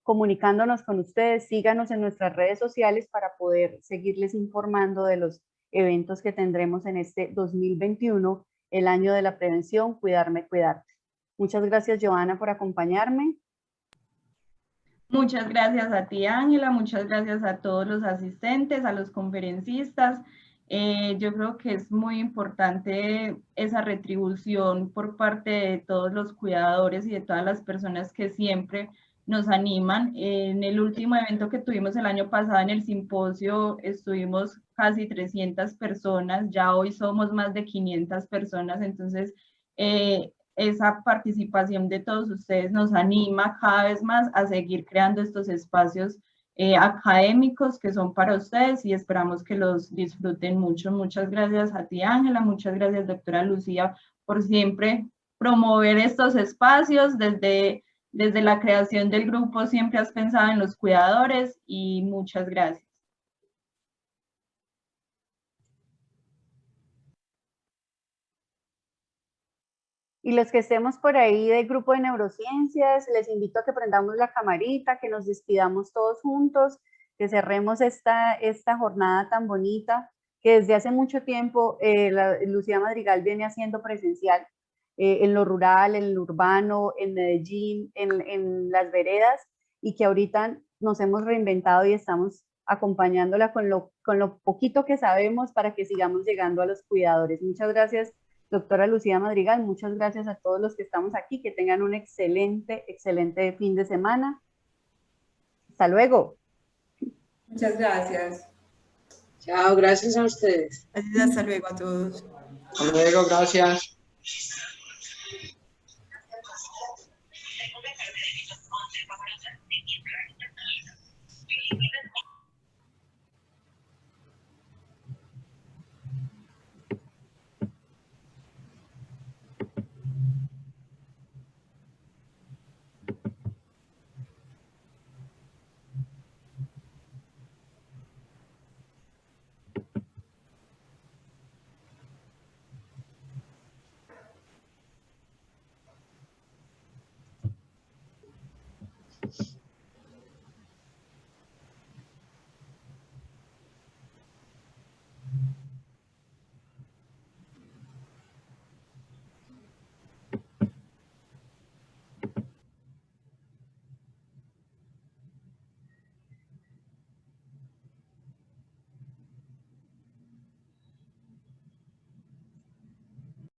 comunicándonos con ustedes. Síganos en nuestras redes sociales para poder seguirles informando de los eventos que tendremos en este 2021, el año de la prevención, cuidarme, cuidarte. Muchas gracias, Joana, por acompañarme. Muchas gracias a ti, Ángela, muchas gracias a todos los asistentes, a los conferencistas. Yo creo que es muy importante esa retribución por parte de todos los cuidadores y de todas las personas que siempre nos animan. En el último evento que tuvimos el año pasado en el simposio estuvimos casi 300 personas, ya hoy somos más de 500 personas, entonces esa participación de todos ustedes nos anima cada vez más a seguir creando estos espacios académicos que son para ustedes y esperamos que los disfruten mucho. Muchas gracias a ti, Ángela, muchas gracias, doctora Lucía, por siempre promover estos espacios. Desde la creación del grupo siempre has pensado en los cuidadores y muchas gracias. Y los que estemos por ahí del grupo de neurociencias, les invito a que prendamos la camarita, que nos despidamos todos juntos, que cerremos esta jornada tan bonita que desde hace mucho tiempo Lucía Madrigal viene haciendo presencial en lo rural, en lo urbano, en Medellín, en las veredas, y que ahorita nos hemos reinventado y estamos acompañándola con lo poquito que sabemos para que sigamos llegando a los cuidadores. Muchas gracias, doctora Lucía Madrigal, muchas gracias a todos los que estamos aquí, que tengan un excelente fin de semana. Hasta luego. Muchas gracias. Chao, gracias a ustedes. Hasta luego a todos. Hasta luego, gracias.